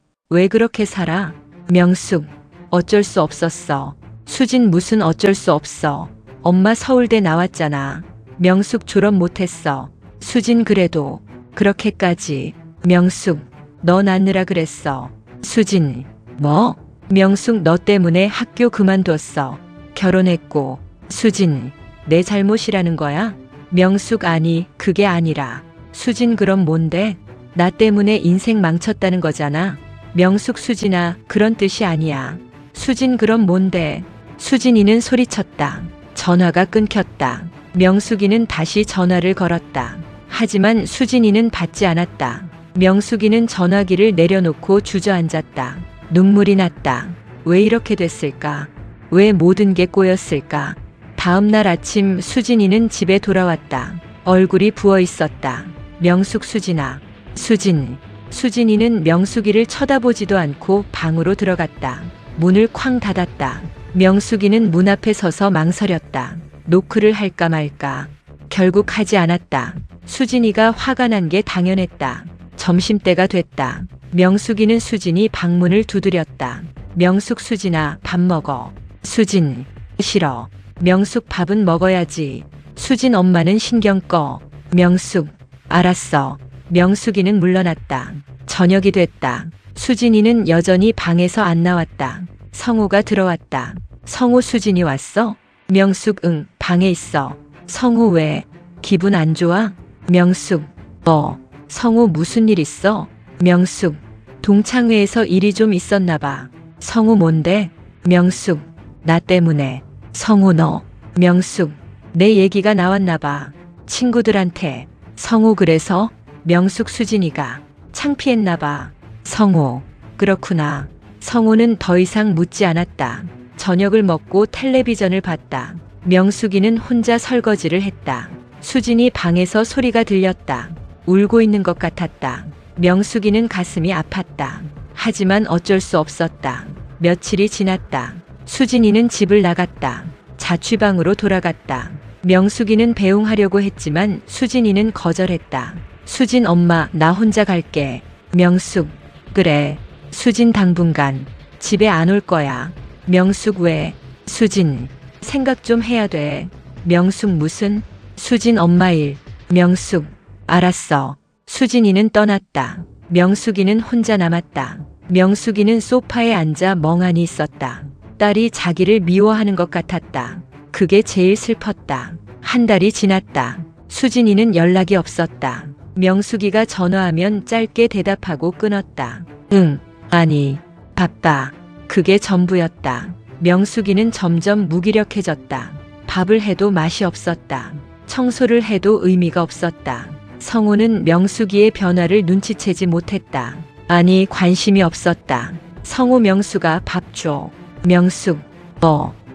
그렇게 살아? 명숙. 어쩔 수 없었어. 수진 무슨 어쩔 수 없어. 엄마 서울대 나왔잖아. 명숙 졸업 못했어. 수진 그래도 그렇게까지. 명숙. 너 낳느라 그랬어. 수진. 뭐? 명숙 너 때문에 학교 그만뒀어. 결혼했고. 수진, 내 잘못이라는 거야? 명숙 아니, 그게 아니라. 수진 그럼 뭔데? 나 때문에 인생 망쳤다는 거잖아. 명숙 수진아, 그런 뜻이 아니야. 수진 그럼 뭔데? 수진이는 소리쳤다. 전화가 끊겼다. 명숙이는 다시 전화를 걸었다. 하지만 수진이는 받지 않았다. 명숙이는 전화기를 내려놓고 주저앉았다. 눈물이 났다. 왜 이렇게 됐을까? 왜 모든 게 꼬였을까? 다음 날 아침 수진이는 집에 돌아왔다. 얼굴이 부어 있었다. 명숙 수진아. 수진. 수진이는 명숙이를 쳐다보지도 않고 방으로 들어갔다. 문을 쾅 닫았다. 명숙이는 문 앞에 서서 망설였다. 노크를 할까 말까. 결국 하지 않았다. 수진이가 화가 난 게 당연했다. 점심때가 됐다. 명숙이는 수진이 방문을 두드렸다. 명숙 수진아, 밥 먹어. 수진. 싫어. 명숙 밥은 먹어야지. 수진 엄마는 신경 꺼. 명숙. 알았어. 명숙이는 물러났다. 저녁이 됐다. 수진이는 여전히 방에서 안 나왔다. 성우가 들어왔다. 성우 수진이 왔어? 명숙 응, 방에 있어. 성우 왜? 기분 안 좋아? 명숙. 성우 무슨 일 있어? 명숙. 동창회에서 일이 좀 있었나 봐. 성우 뭔데? 명숙. 나 때문에. 성우 너. 명숙. 내 얘기가 나왔나 봐. 친구들한테. 성우 그래서? 명숙 수진이가 창피했나 봐. 성우. 그렇구나. 성우는 더 이상 묻지 않았다. 저녁을 먹고 텔레비전을 봤다. 명숙이는 혼자 설거지를 했다. 수진이 방에서 소리가 들렸다. 울고 있는 것 같았다. 명숙이는 가슴이 아팠다. 하지만 어쩔 수 없었다. 며칠이 지났다. 수진이는 집을 나갔다. 자취방으로 돌아갔다. 명숙이는 배웅하려고 했지만 수진이는 거절했다. 수진 엄마, 나 혼자 갈게. 명숙. 그래. 수진 당분간 집에 안 올 거야. 명숙 왜? 수진. 생각 좀 해야 돼. 명숙 무슨? 수진 엄마 일. 명숙. 알았어. 수진이는 떠났다. 명숙이는 혼자 남았다. 명숙이는 소파에 앉아 멍하니 있었다. 딸이 자기를 미워하는 것 같았다. 그게 제일 슬펐다. 한 달이 지났다. 수진이는 연락이 없었다. 명숙이가 전화하면 짧게 대답하고 끊었다. 응, 아니, 바빠. 그게 전부였다. 명숙이는 점점 무기력해졌다. 밥을 해도 맛이 없었다. 청소를 해도 의미가 없었다. 성우는 명숙이의 변화를 눈치채지 못했다. 아니, 관심이 없었다. 성우 명수가 밥 줘. 명숙.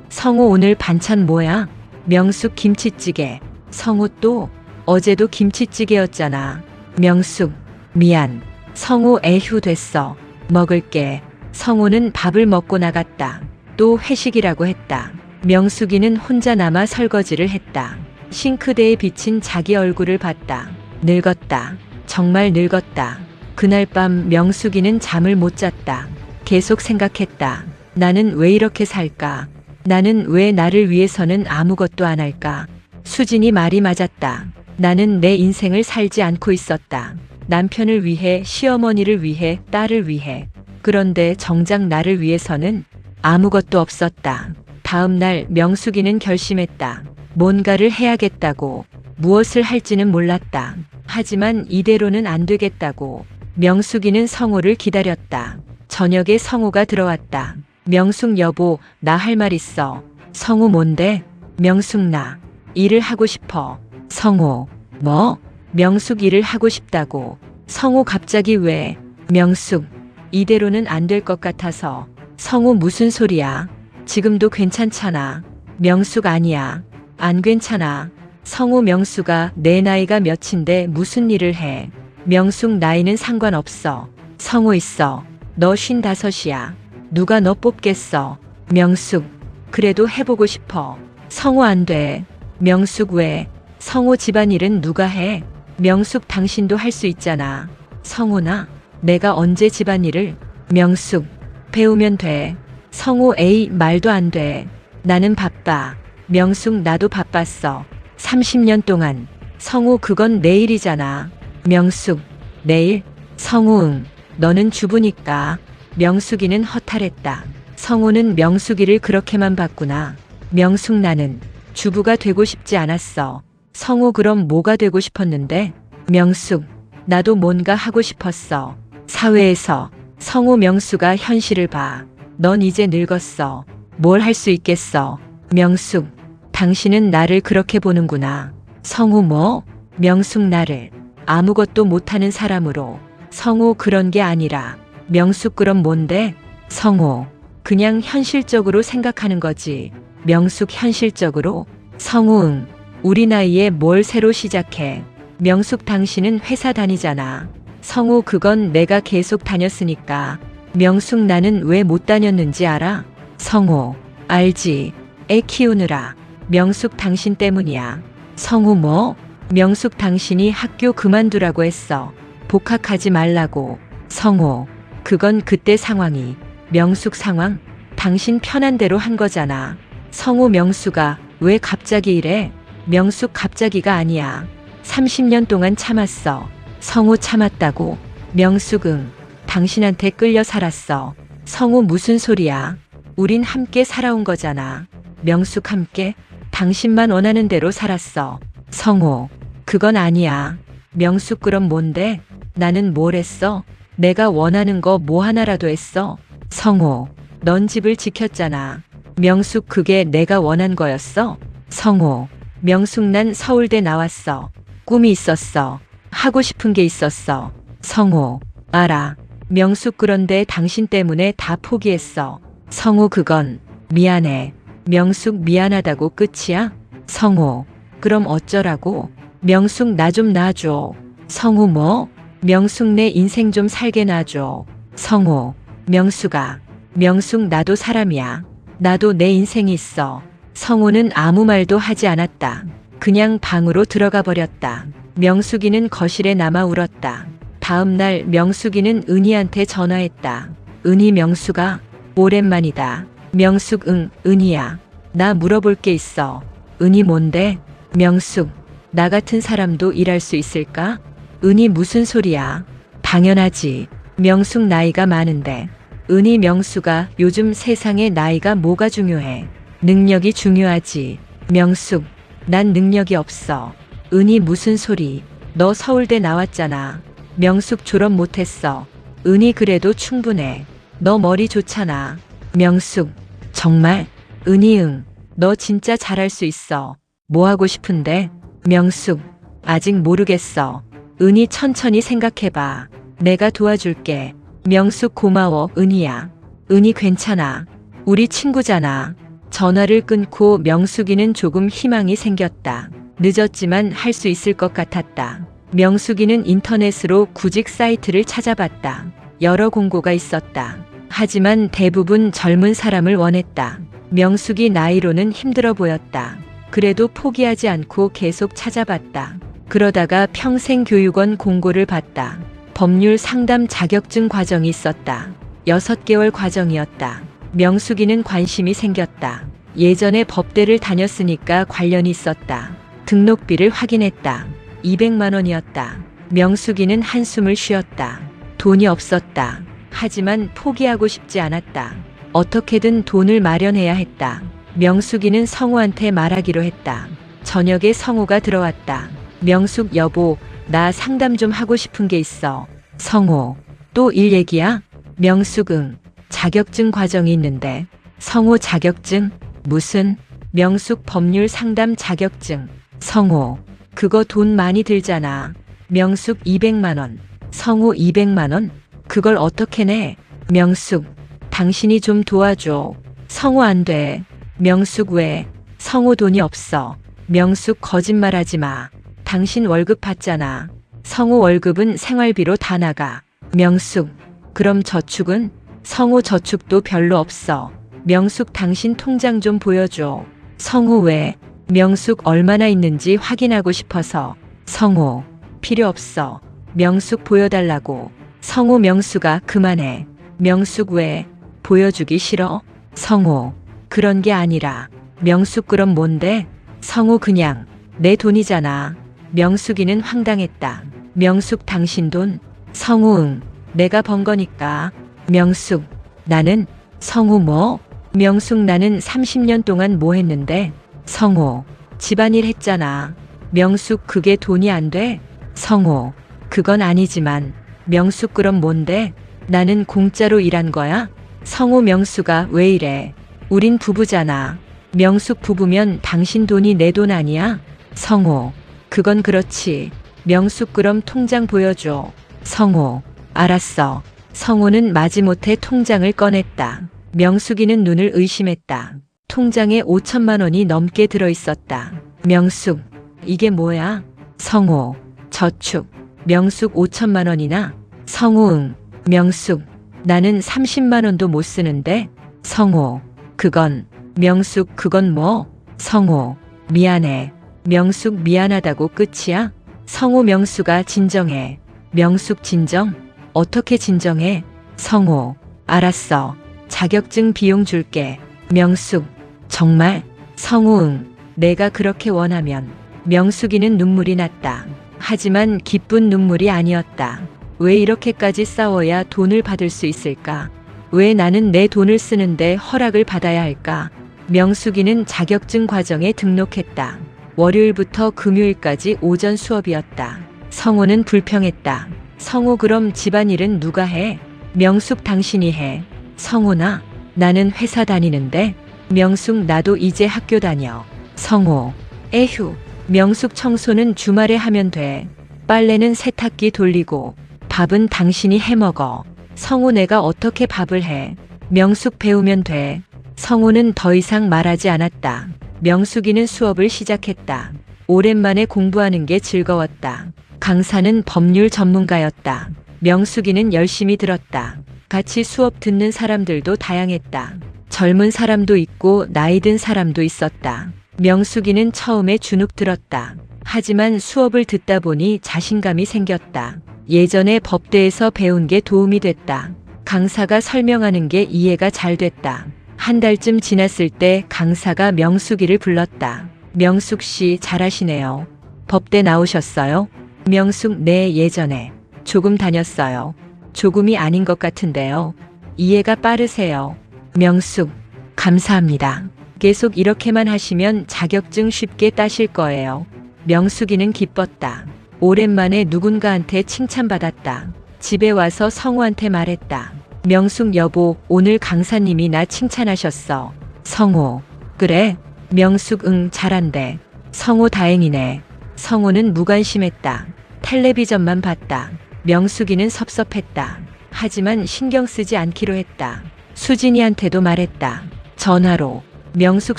성우 오늘 반찬 뭐야? 명숙 김치찌개. 성우 또? 어제도 김치찌개였잖아. 명숙. 미안. 성우 에휴 됐어. 먹을게. 성우는 밥을 먹고 나갔다. 또 회식이라고 했다. 명숙이는 혼자 남아 설거지를 했다. 싱크대에 비친 자기 얼굴을 봤다. 늙었다. 정말 늙었다. 그날 밤 명숙이는 잠을 못 잤다. 계속 생각했다. 나는 왜 이렇게 살까? 나는 왜 나를 위해서는 아무것도 안 할까? 수진이 말이 맞았다. 나는 내 인생을 살지 않고 있었다. 남편을 위해, 시어머니를 위해, 딸을 위해. 그런데 정작 나를 위해서는 아무것도 없었다. 다음 날 명숙이는 결심했다. 뭔가를 해야겠다고. 무엇을 할지는 몰랐다. 하지만 이대로는 안 되겠다고. 명숙이는 성우를 기다렸다. 저녁에 성우가 들어왔다. 명숙 여보, 나 할 말 있어. 성우 뭔데? 명숙 나 일을 하고 싶어. 성우. 뭐? 명숙 일을 하고 싶다고. 성우 갑자기 왜? 명숙. 이대로는 안 될 것 같아서. 성우 무슨 소리야? 지금도 괜찮잖아. 명숙 아니야. 안 괜찮아. 성우 명수가 내 나이가 몇인데 무슨 일을 해. 명숙 나이는 상관없어. 성우 있어. 너 55이야. 누가 너 뽑겠어. 명숙. 그래도 해보고 싶어. 성우 안 돼. 명숙 왜? 성우 집안일은 누가 해? 명숙 당신도 할 수 있잖아. 성우나? 내가 언제 집안일을? 명숙. 배우면 돼. 성우 에이 말도 안 돼. 나는 바빠. 명숙 나도 바빴어. 30년 동안. 성우 그건 내일이잖아. 명숙. 내일? 성우 응. 너는 주부니까. 명숙이는 허탈했다. 성우는 명숙이를 그렇게만 봤구나. 명숙 나는 주부가 되고 싶지 않았어. 성우 그럼 뭐가 되고 싶었는데? 명숙 나도 뭔가 하고 싶었어. 사회에서. 성우 명숙아 현실을 봐. 넌 이제 늙었어. 뭘 할 수 있겠어. 명숙 당신은 나를 그렇게 보는구나. 성우 뭐? 명숙 나를 아무것도 못하는 사람으로. 성우 그런 게 아니라. 명숙 그럼 뭔데? 성우 그냥 현실적으로 생각하는 거지. 명숙 현실적으로? 성우 응. 우리 나이에 뭘 새로 시작해. 명숙 당신은 회사 다니잖아. 성우 그건 내가 계속 다녔으니까. 명숙 나는 왜 못 다녔는지 알아? 성우 알지. 애 키우느라. 명숙 당신 때문이야. 성우 뭐? 명숙 당신이 학교 그만두라고 했어. 복학하지 말라고. 성우 그건 그때 상황이. 명숙 상황? 당신 편한 대로 한 거잖아. 성우 명숙아 왜 갑자기 이래? 명숙 갑자기가 아니야. 30년 동안 참았어. 성우 참았다고? 명숙 응. 당신한테 끌려 살았어. 성우 무슨 소리야? 우린 함께 살아온 거잖아. 명숙 함께? 당신만 원하는 대로 살았어. 성우 그건 아니야. 명숙 그럼 뭔데? 나는 뭘 했어? 내가 원하는 거 뭐 하나라도 했어? 성우 넌 집을 지켰잖아. 명숙 그게 내가 원한 거였어? 성우 명숙 난 서울대 나왔어. 꿈이 있었어. 하고 싶은 게 있었어. 성우 알아. 명숙 그런데 당신 때문에 다 포기했어. 성우 그건 미안해. 명숙 미안하다고 끝이야? 성우 그럼 어쩌라고? 명숙 나 좀 놔줘. 성우 뭐? 명숙 내 인생 좀 살게 놔줘. 성우 명숙아 명숙 나도 사람이야. 나도 내 인생이 있어. 성우는 아무 말도 하지 않았다. 그냥 방으로 들어가 버렸다. 명숙이는 거실에 남아 울었다. 다음 날 명숙이는 은희한테 전화했다. 은희 명숙아 오랜만이다. 명숙 응 은희야. 나 물어볼 게 있어. 은희 뭔데? 명숙 나 같은 사람도 일할 수 있을까? 은희 무슨 소리야? 당연하지. 명숙 나이가 많은데. 은희 명숙아 요즘 세상에 나이가 뭐가 중요해. 능력이 중요하지. 명숙 난 능력이 없어. 은희 무슨 소리. 너 서울대 나왔잖아. 명숙 졸업 못했어. 은희 그래도 충분해. 너 머리 좋잖아. 명숙 정말? 은희 응. 너 진짜 잘할 수 있어. 뭐 하고 싶은데? 명숙 아직 모르겠어. 은희 천천히 생각해봐. 내가 도와줄게. 명숙 고마워 은희야. 은희 괜찮아. 우리 친구잖아. 전화를 끊고 명숙이는 조금 희망이 생겼다. 늦었지만 할 수 있을 것 같았다. 명숙이는 인터넷으로 구직 사이트를 찾아봤다. 여러 공고가 있었다. 하지만 대부분 젊은 사람을 원했다. 명숙이 나이로는 힘들어 보였다. 그래도 포기하지 않고 계속 찾아봤다. 그러다가 평생교육원 공고를 봤다. 법률 상담 자격증 과정이 있었다. 6개월 과정이었다. 명숙이는 관심이 생겼다. 예전에 법대를 다녔으니까 관련이 있었다. 등록비를 확인했다. 200만 원이었다. 명숙이는 한숨을 쉬었다. 돈이 없었다. 하지만 포기하고 싶지 않았다. 어떻게든 돈을 마련해야 했다. 명숙이는 성우한테 말하기로 했다. 저녁에 성우가 들어왔다. 명숙 여보, 나 상담 좀 하고 싶은 게 있어. 성우, 또 일 얘기야? 명숙 응. 자격증 과정이 있는데. 성우 자격증? 무슨? 명숙 법률 상담 자격증. 성우, 그거 돈 많이 들잖아. 명숙 200만 원. 성우 200만 원? 그걸 어떻게 내? 명숙, 당신이 좀 도와줘. 성우 안 돼. 명숙 왜? 성우 돈이 없어. 명숙 거짓말하지 마. 당신 월급 받잖아. 성우 월급은 생활비로 다 나가. 명숙, 그럼 저축은? 성우 저축도 별로 없어. 명숙 당신 통장 좀 보여줘. 성우 왜? 명숙 얼마나 있는지 확인하고 싶어서. 성우, 필요 없어. 명숙 보여달라고. 성우 명숙아 그만해. 명숙 왜? 보여주기 싫어? 성우, 그런 게 아니라. 명숙 그럼 뭔데? 성우 그냥 내 돈이잖아. 명숙이는 황당했다. 명숙 당신 돈? 성우 응. 내가 번 거니까. 명숙, 나는 성우 뭐? 명숙 나는 30년 동안 뭐 했는데? 성우 집안일 했잖아. 명숙 그게 돈이 안 돼? 성우 그건 아니지만. 명숙 그럼 뭔데? 나는 공짜로 일한 거야? 성우 명수가 왜 이래? 우린 부부잖아. 명숙 부부면 당신 돈이 내 돈 아니야? 성우 그건 그렇지. 명숙 그럼 통장 보여줘. 성우 알았어. 성우는 마지못해 통장을 꺼냈다. 명숙이는 눈을 의심했다. 통장에 5천만 원이 넘게 들어있었다. 명숙 이게 뭐야? 성우 저축. 명숙 5천만 원이나? 성우 응. 명숙 나는 30만 원도 못 쓰는데? 성우 그건. 명숙 그건 뭐? 성우 미안해. 명숙 미안하다고 끝이야? 성우 명수가 진정해. 명숙 진정? 어떻게 진정해? 성우 알았어. 자격증 비용 줄게. 명숙 정말? 성우 응. 내가 그렇게 원하면. 명숙이는 눈물이 났다. 하지만 기쁜 눈물이 아니었다. 왜 이렇게까지 싸워야 돈을 받을 수 있을까? 왜 나는 내 돈을 쓰는데 허락을 받아야 할까? 명숙이는 자격증 과정에 등록했다. 월요일부터 금요일까지 오전 수업이었다. 성우는 불평했다. 성우 그럼 집안일은 누가 해? 명숙 당신이 해. 성우나? 나는 회사 다니는데? 명숙 나도 이제 학교 다녀. 성우 에휴. 명숙 청소는 주말에 하면 돼. 빨래는 세탁기 돌리고. 밥은 당신이 해 먹어. 성우 내가 어떻게 밥을 해? 명숙 배우면 돼. 성우는 더 이상 말하지 않았다. 명숙이는 수업을 시작했다. 오랜만에 공부하는 게 즐거웠다. 강사는 법률 전문가였다. 명숙이는 열심히 들었다. 같이 수업 듣는 사람들도 다양했다. 젊은 사람도 있고 나이 든 사람도 있었다. 명숙이는 처음에 주눅 들었다. 하지만 수업을 듣다 보니 자신감이 생겼다. 예전에 법대에서 배운 게 도움이 됐다. 강사가 설명하는 게 이해가 잘 됐다. 한 달쯤 지났을 때 강사가 명숙이를 불렀다. 명숙 씨 잘하시네요. 법대 나오셨어요? 명숙 네 예전에 조금 다녔어요. 조금이 아닌 것 같은데요. 이해가 빠르세요. 명숙 감사합니다. 계속 이렇게만 하시면 자격증 쉽게 따실 거예요. 명숙이는 기뻤다. 오랜만에 누군가한테 칭찬받았다. 집에 와서 성우한테 말했다. 명숙 여보, 오늘 강사님이 나 칭찬하셨어. 성우 그래? 명숙 응 잘한대. 성우 다행이네. 성우는 무관심했다. 텔레비전만 봤다. 명숙이는 섭섭했다. 하지만 신경 쓰지 않기로 했다. 수진이한테도 말했다. 전화로. 명숙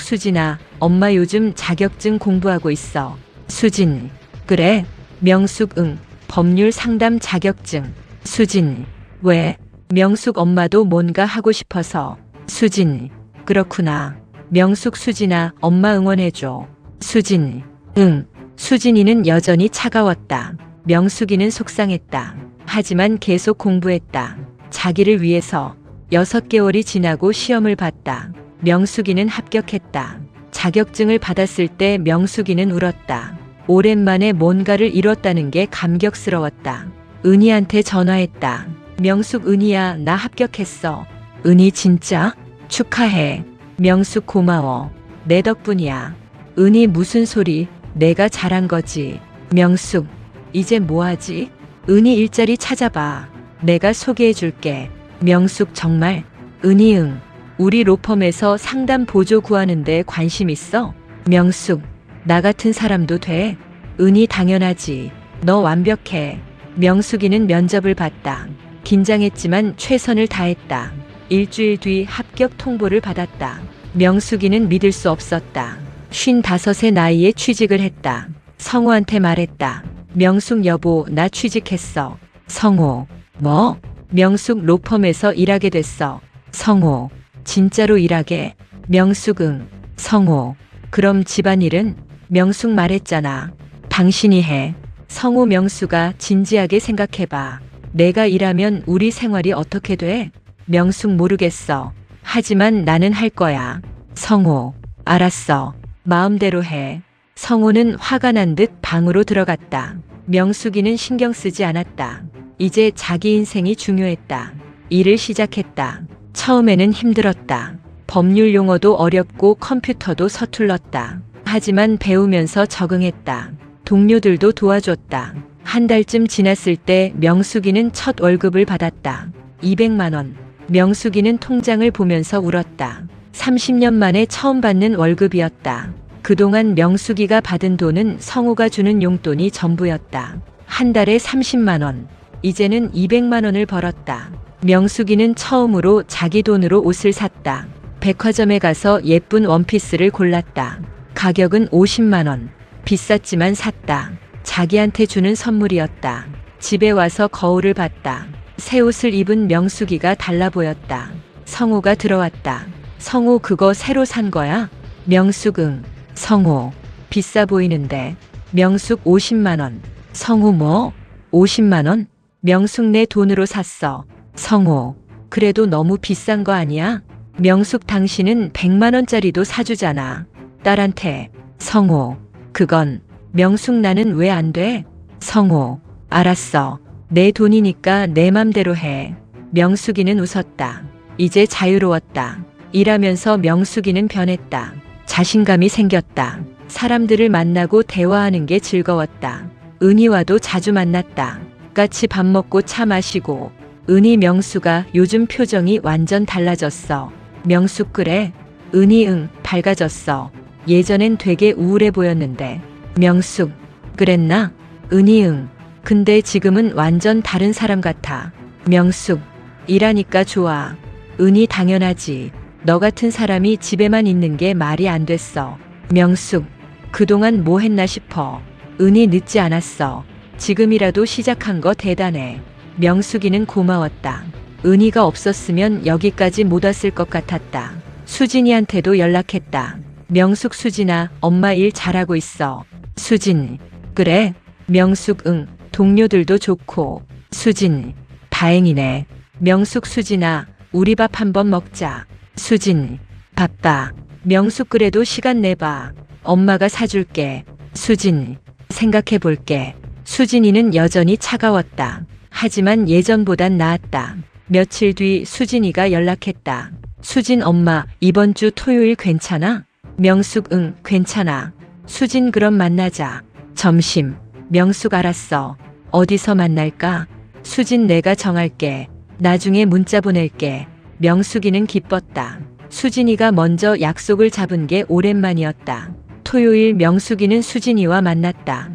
수진아, 엄마 요즘 자격증 공부하고 있어. 수진 그래? 명숙 응. 법률 상담 자격증. 수진 왜? 명숙 엄마도 뭔가 하고 싶어서. 수진 그렇구나. 명숙 수진아 엄마 응원해줘. 수진 응. 수진이는 여전히 차가웠다. 명숙이는 속상했다. 하지만 계속 공부했다. 자기를 위해서. 6개월이 지나고 시험을 봤다. 명숙이는 합격했다. 자격증을 받았을 때 명숙이는 울었다. 오랜만에 뭔가를 이뤘다는 게 감격스러웠다. 은희한테 전화했다. 명숙 은희야 나 합격했어. 은희 진짜? 축하해. 명숙 고마워. 내 덕분이야. 은희 무슨 소리? 내가 잘한 거지. 명숙 이제 뭐하지? 은희 일자리 찾아봐. 내가 소개해 줄게. 명숙 정말? 은희 응. 우리 로펌에서 상담 보조 구하는데 관심 있어? 명숙 나 같은 사람도 돼? 은희 당연하지. 너 완벽해. 명숙이는 면접을 봤다. 긴장했지만 최선을 다했다. 일주일 뒤 합격 통보를 받았다. 명숙이는 믿을 수 없었다. 55의 나이에 취직을 했다. 성우한테 말했다. 명숙 여보 나 취직했어. 성우 뭐? 명숙 로펌에서 일하게 됐어. 성우 진짜로 일하게? 명숙 응. 성우 그럼 집안일은? 명숙 말했잖아. 당신이 해. 성우 명수가 진지하게 생각해봐. 내가 일하면 우리 생활이 어떻게 돼? 명숙 모르겠어. 하지만 나는 할 거야. 성우 알았어. 마음대로 해. 성우는 화가 난 듯 방으로 들어갔다. 명숙이는 신경 쓰지 않았다. 이제 자기 인생이 중요했다. 일을 시작했다. 처음에는 힘들었다. 법률 용어도 어렵고 컴퓨터도 서툴렀다. 하지만 배우면서 적응했다. 동료들도 도와줬다. 한 달쯤 지났을 때 명숙이는 첫 월급을 받았다. 200만 원. 명숙이는 통장을 보면서 울었다. 30년 만에 처음 받는 월급이었다. 그동안 명숙이가 받은 돈은 성우가 주는 용돈이 전부였다. 한 달에 30만 원. 이제는 200만 원을 벌었다. 명숙이는 처음으로 자기 돈으로 옷을 샀다. 백화점에 가서 예쁜 원피스를 골랐다. 가격은 50만 원. 비쌌지만 샀다. 자기한테 주는 선물이었다. 집에 와서 거울을 봤다. 새 옷을 입은 명숙이가 달라 보였다. 성우가 들어왔다. 성우 그거 새로 산 거야? 명숙 응. 성우 비싸 보이는데. 명숙 50만 원. 성우 뭐? 50만 원? 명숙 내 돈으로 샀어. 성우 그래도 너무 비싼 거 아니야? 명숙 당신은 100만 원짜리도 사주잖아. 딸한테. 성우 그건. 명숙 나는 왜 안 돼? 성우 알았어. 내 돈이니까 내 맘대로 해. 명숙이는 웃었다. 이제 자유로웠다. 일하면서 명숙이는 변했다. 자신감이 생겼다. 사람들을 만나고 대화하는 게 즐거웠다. 은희와도 자주 만났다. 같이 밥 먹고 차 마시고. 은희 명수가 요즘 표정이 완전 달라졌어. 명숙 그래? 은희 응 밝아졌어. 예전엔 되게 우울해 보였는데. 명숙 그랬나? 은희 응. 근데 지금은 완전 다른 사람 같아. 명숙 일하니까 좋아. 은희 당연하지. 너 같은 사람이 집에만 있는 게 말이 안 됐어. 명숙 그동안 뭐 했나 싶어. 은희 늦지 않았어. 지금이라도 시작한 거 대단해. 명숙이는 고마웠다. 은희가 없었으면 여기까지 못 왔을 것 같았다. 수진이한테도 연락했다. 명숙 수진아 엄마 일 잘하고 있어. 수진 그래? 명숙 응. 동료들도 좋고. 수진 다행이네. 명숙 수진아 우리 밥 한번 먹자. 수진 바빠. 명숙 그래도 시간 내봐. 엄마가 사줄게. 수진 생각해 볼게. 수진이는 여전히 차가웠다. 하지만 예전보단 나았다. 며칠 뒤 수진이가 연락했다. 수진 엄마 이번 주 토요일 괜찮아? 명숙 응 괜찮아. 수진 그럼 만나자. 점심. 명숙 알았어. 어디서 만날까? 수진 내가 정할게. 나중에 문자 보낼게. 명숙이는 기뻤다. 수진이가 먼저 약속을 잡은 게 오랜만이었다. 토요일 명숙이는 수진이와 만났다.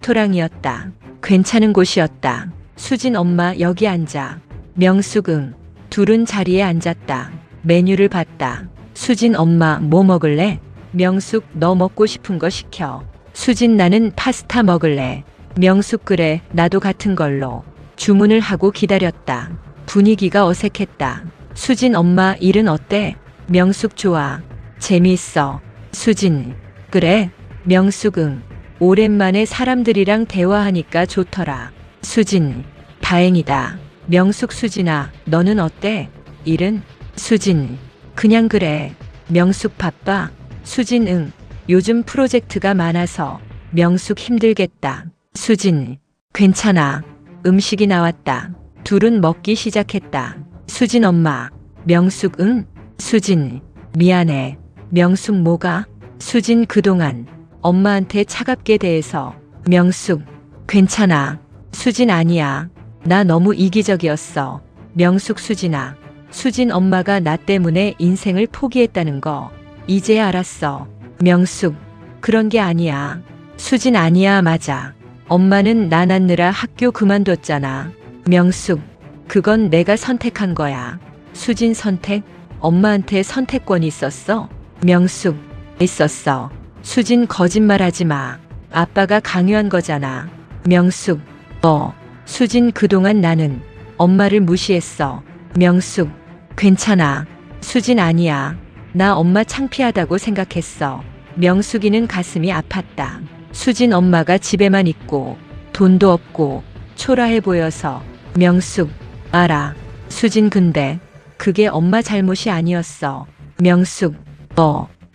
레스토랑이었다. 괜찮은 곳이었다. 수진 엄마 여기 앉아. 명숙 응. 둘은 자리에 앉았다. 메뉴를 봤다. 수진 엄마 뭐 먹을래? 명숙 너 먹고 싶은 거 시켜. 수진 나는 파스타 먹을래. 명숙 그래 나도 같은 걸로. 주문을 하고 기다렸다. 분위기가 어색했다. 수진 엄마 일은 어때? 명숙 좋아. 재미있어. 수진 그래? 명숙 응. 오랜만에 사람들이랑 대화하니까 좋더라. 수진 다행이다. 명숙 수진아 너는 어때? 일은? 수진 그냥 그래. 명숙 바빠? 수진 응. 요즘 프로젝트가 많아서. 명숙 힘들겠다. 수진 괜찮아. 음식이 나왔다. 둘은 먹기 시작했다. 수진 엄마. 명숙 응? 수진 미안해. 명숙 뭐가? 수진 그동안 엄마한테 차갑게 대해서. 명숙 괜찮아. 수진 아니야. 나 너무 이기적이었어. 명숙 수진아. 수진 엄마가 나 때문에 인생을 포기했다는 거 이제 알았어. 명숙 그런 게 아니야. 수진 아니야 맞아. 엄마는 나 낳느라 학교 그만뒀잖아. 명숙 그건 내가 선택한 거야. 수진 선택? 엄마한테 선택권이 있었어? 명숙 있었어. 수진 거짓말하지 마. 아빠가 강요한 거잖아. 명숙 수진 그동안 나는 엄마를 무시했어. 명숙 괜찮아. 수진 아니야. 나 엄마 창피하다고 생각했어. 명숙이는 가슴이 아팠다. 수진 엄마가 집에만 있고 돈도 없고 초라해 보여서. 명숙 알아. 수진 근데 그게 엄마 잘못이 아니었어. 명숙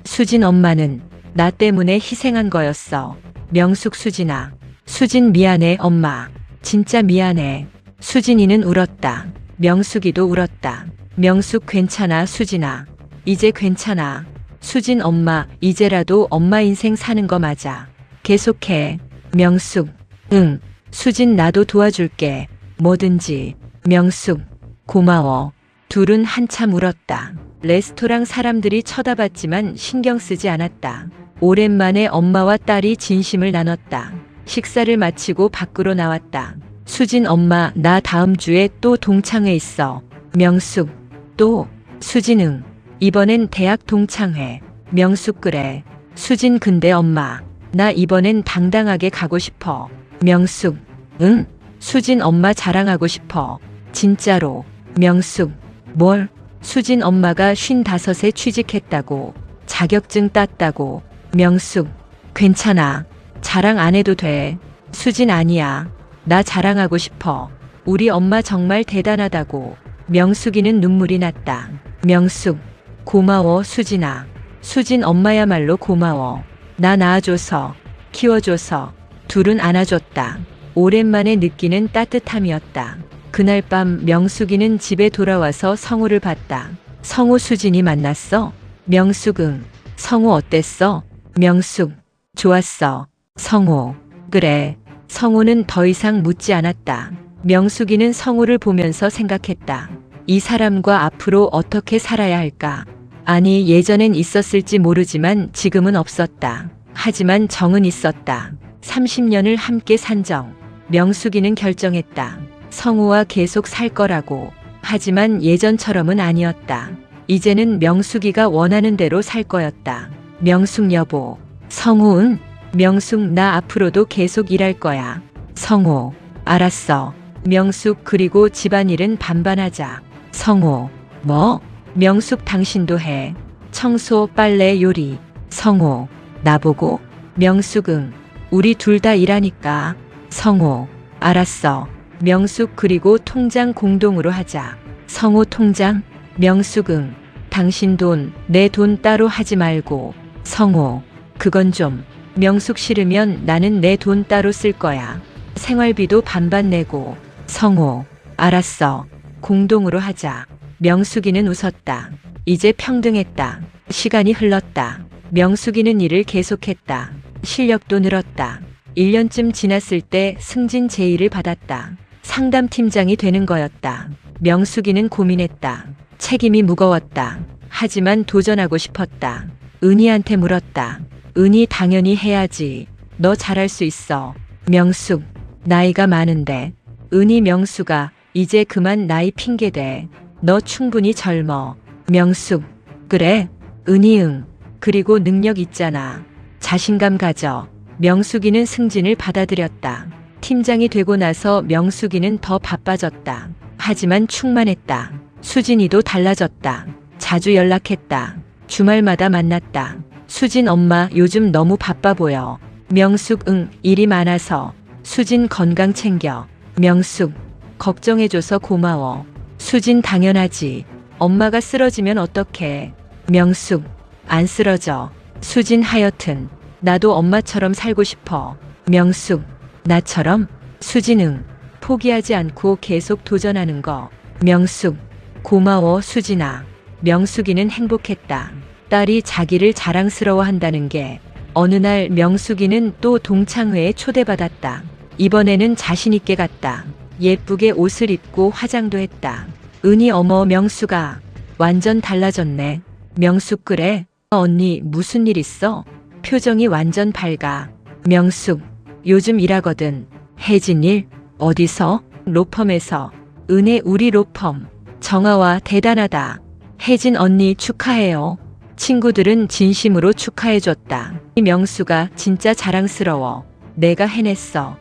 수진 엄마는 나 때문에 희생한 거였어. 명숙 수진아. 수진 미안해 엄마. 진짜 미안해. 수진이는 울었다. 명숙이도 울었다. 명숙 괜찮아, 수진아. 이제 괜찮아. 수진 엄마, 이제라도 엄마 인생 사는 거 맞아. 계속해. 명숙, 응. 수진 나도 도와줄게. 뭐든지. 명숙, 고마워. 둘은 한참 울었다. 레스토랑 사람들이 쳐다봤지만 신경 쓰지 않았다. 오랜만에 엄마와 딸이 진심을 나눴다. 식사를 마치고 밖으로 나왔다. 수진 엄마, 나 다음 주에 또 동창회 있어. 명숙, 또? 수진 응. 이번엔 대학 동창회. 명숙 그래. 수진 근데 엄마, 나 이번엔 당당하게 가고 싶어. 명숙, 응? 수진 엄마 자랑하고 싶어. 진짜로. 명숙, 뭘? 수진 엄마가 55에 취직했다고. 자격증 땄다고. 명숙, 괜찮아. 자랑 안 해도 돼. 수진 아니야. 나 자랑하고 싶어. 우리 엄마 정말 대단하다고. 명숙이는 눈물이 났다. 명숙, 고마워 수진아. 수진 엄마야말로 고마워. 나 낳아줘서, 키워줘서. 둘은 안아줬다. 오랜만에 느끼는 따뜻함이었다. 그날 밤 명숙이는 집에 돌아와서 성우를 봤다. 성우 수진이 만났어? 명숙 응. 성우 어땠어? 명숙, 좋았어. 성우, 그래. 성우는 더 이상 묻지 않았다. 명숙이는 성우를 보면서 생각했다. 이 사람과 앞으로 어떻게 살아야 할까? 아니, 예전엔 있었을지 모르지만 지금은 없었다. 하지만 정은 있었다. 30년을 함께 산 정. 명숙이는 결정했다. 성우와 계속 살 거라고. 하지만 예전처럼은 아니었다. 이제는 명숙이가 원하는 대로 살 거였다. 명숙 여보. 성우 응? 명숙 나 앞으로도 계속 일할 거야. 성우. 알았어. 명숙 그리고 집안일은 반반하자. 성우. 뭐? 명숙 당신도 해. 청소, 빨래, 요리. 성우. 나보고? 명숙 응. 우리 둘 다 일하니까. 성우. 알았어. 명숙 그리고 통장 공동으로 하자. 성우 통장? 명숙 응. 당신 돈, 내 돈 따로 하지 말고. 성우. 그건 좀. 명숙 싫으면 나는 내 돈 따로 쓸 거야. 생활비도 반반 내고. 성우. 알았어. 공동으로 하자. 명숙이는 웃었다. 이제 평등했다. 시간이 흘렀다. 명숙이는 일을 계속했다. 실력도 늘었다. 1년쯤 지났을 때 승진 제의를 받았다. 상담팀장이 되는 거였다. 명숙이는 고민했다. 책임이 무거웠다. 하지만 도전하고 싶었다. 은희한테 물었다. 은희 당연히 해야지. 너 잘할 수 있어. 명숙. 나이가 많은데. 은희 명숙아, 이제 그만 나이 핑계대. 너 충분히 젊어. 명숙. 그래. 은희 응. 그리고 능력 있잖아. 자신감 가져. 명숙이는 승진을 받아들였다. 팀장이 되고 나서 명숙이는 더 바빠졌다. 하지만 충만했다. 수진이도 달라졌다. 자주 연락했다. 주말마다 만났다. 수진 엄마 요즘 너무 바빠 보여. 명숙 응. 일이 많아서. 수진 건강 챙겨. 명숙. 걱정해줘서 고마워. 수진 당연하지. 엄마가 쓰러지면 어떡해. 명숙. 안 쓰러져. 수진 하여튼 나도 엄마처럼 살고 싶어. 명숙. 나처럼? 수진 응. 포기하지 않고 계속 도전하는 거. 명숙. 고마워 수진아. 명숙이는 행복했다. 딸이 자기를 자랑스러워한다는 게. 어느 날 명숙이는 또 동창회에 초대받았다. 이번에는 자신있게 갔다. 예쁘게 옷을 입고 화장도 했다. 은희 어머 명숙아. 완전 달라졌네. 명숙 그래? 언니 무슨 일 있어? 표정이 완전 밝아. 명숙. 요즘 일하거든. 혜진 일? 어디서? 로펌에서. 은혜 우리 로펌. 정아와 대단하다. 혜진 언니 축하해요. 친구들은 진심으로 축하해줬다. 명수가 진짜 자랑스러워. 내가 해냈어.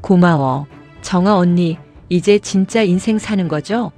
고마워. 정아 언니, 이제 진짜 인생 사는 거죠?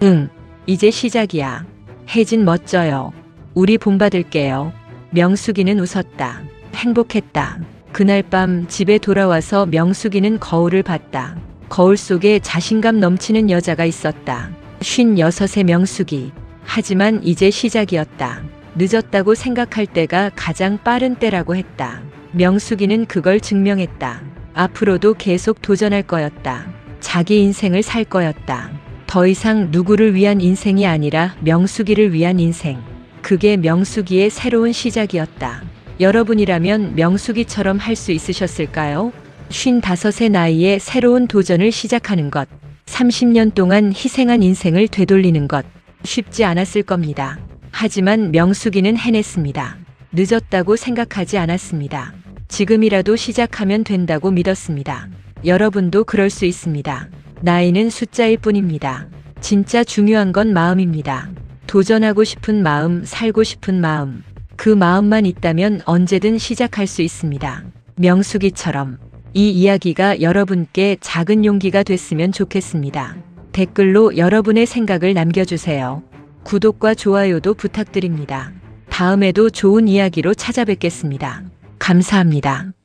응, 이제 시작이야. 혜진 멋져요. 우리 본받을게요. 명숙이는 웃었다. 행복했다. 그날 밤 집에 돌아와서 명숙이는 거울을 봤다. 거울 속에 자신감 넘치는 여자가 있었다. 56의 명숙이. 하지만 이제 시작이었다. 늦었다고 생각할 때가 가장 빠른 때라고 했다. 명숙이는 그걸 증명했다. 앞으로도 계속 도전할 거였다. 자기 인생을 살 거였다. 더 이상 누구를 위한 인생이 아니라 명숙이를 위한 인생. 그게 명숙이의 새로운 시작이었다. 여러분이라면 명숙이처럼 할 수 있으셨을까요? 55의 나이에 새로운 도전을 시작하는 것. 30년 동안 희생한 인생을 되돌리는 것. 쉽지 않았을 겁니다. 하지만 명숙이는 해냈습니다. 늦었다고 생각하지 않았습니다. 지금이라도 시작하면 된다고 믿었습니다. 여러분도 그럴 수 있습니다. 나이는 숫자일 뿐입니다. 진짜 중요한 건 마음입니다. 도전하고 싶은 마음, 살고 싶은 마음. 그 마음만 있다면 언제든 시작할 수 있습니다. 명숙이처럼. 이 이야기가 여러분께 작은 용기가 됐으면 좋겠습니다. 댓글로 여러분의 생각을 남겨주세요. 구독과 좋아요도 부탁드립니다. 다음에도 좋은 이야기로 찾아뵙겠습니다. 감사합니다.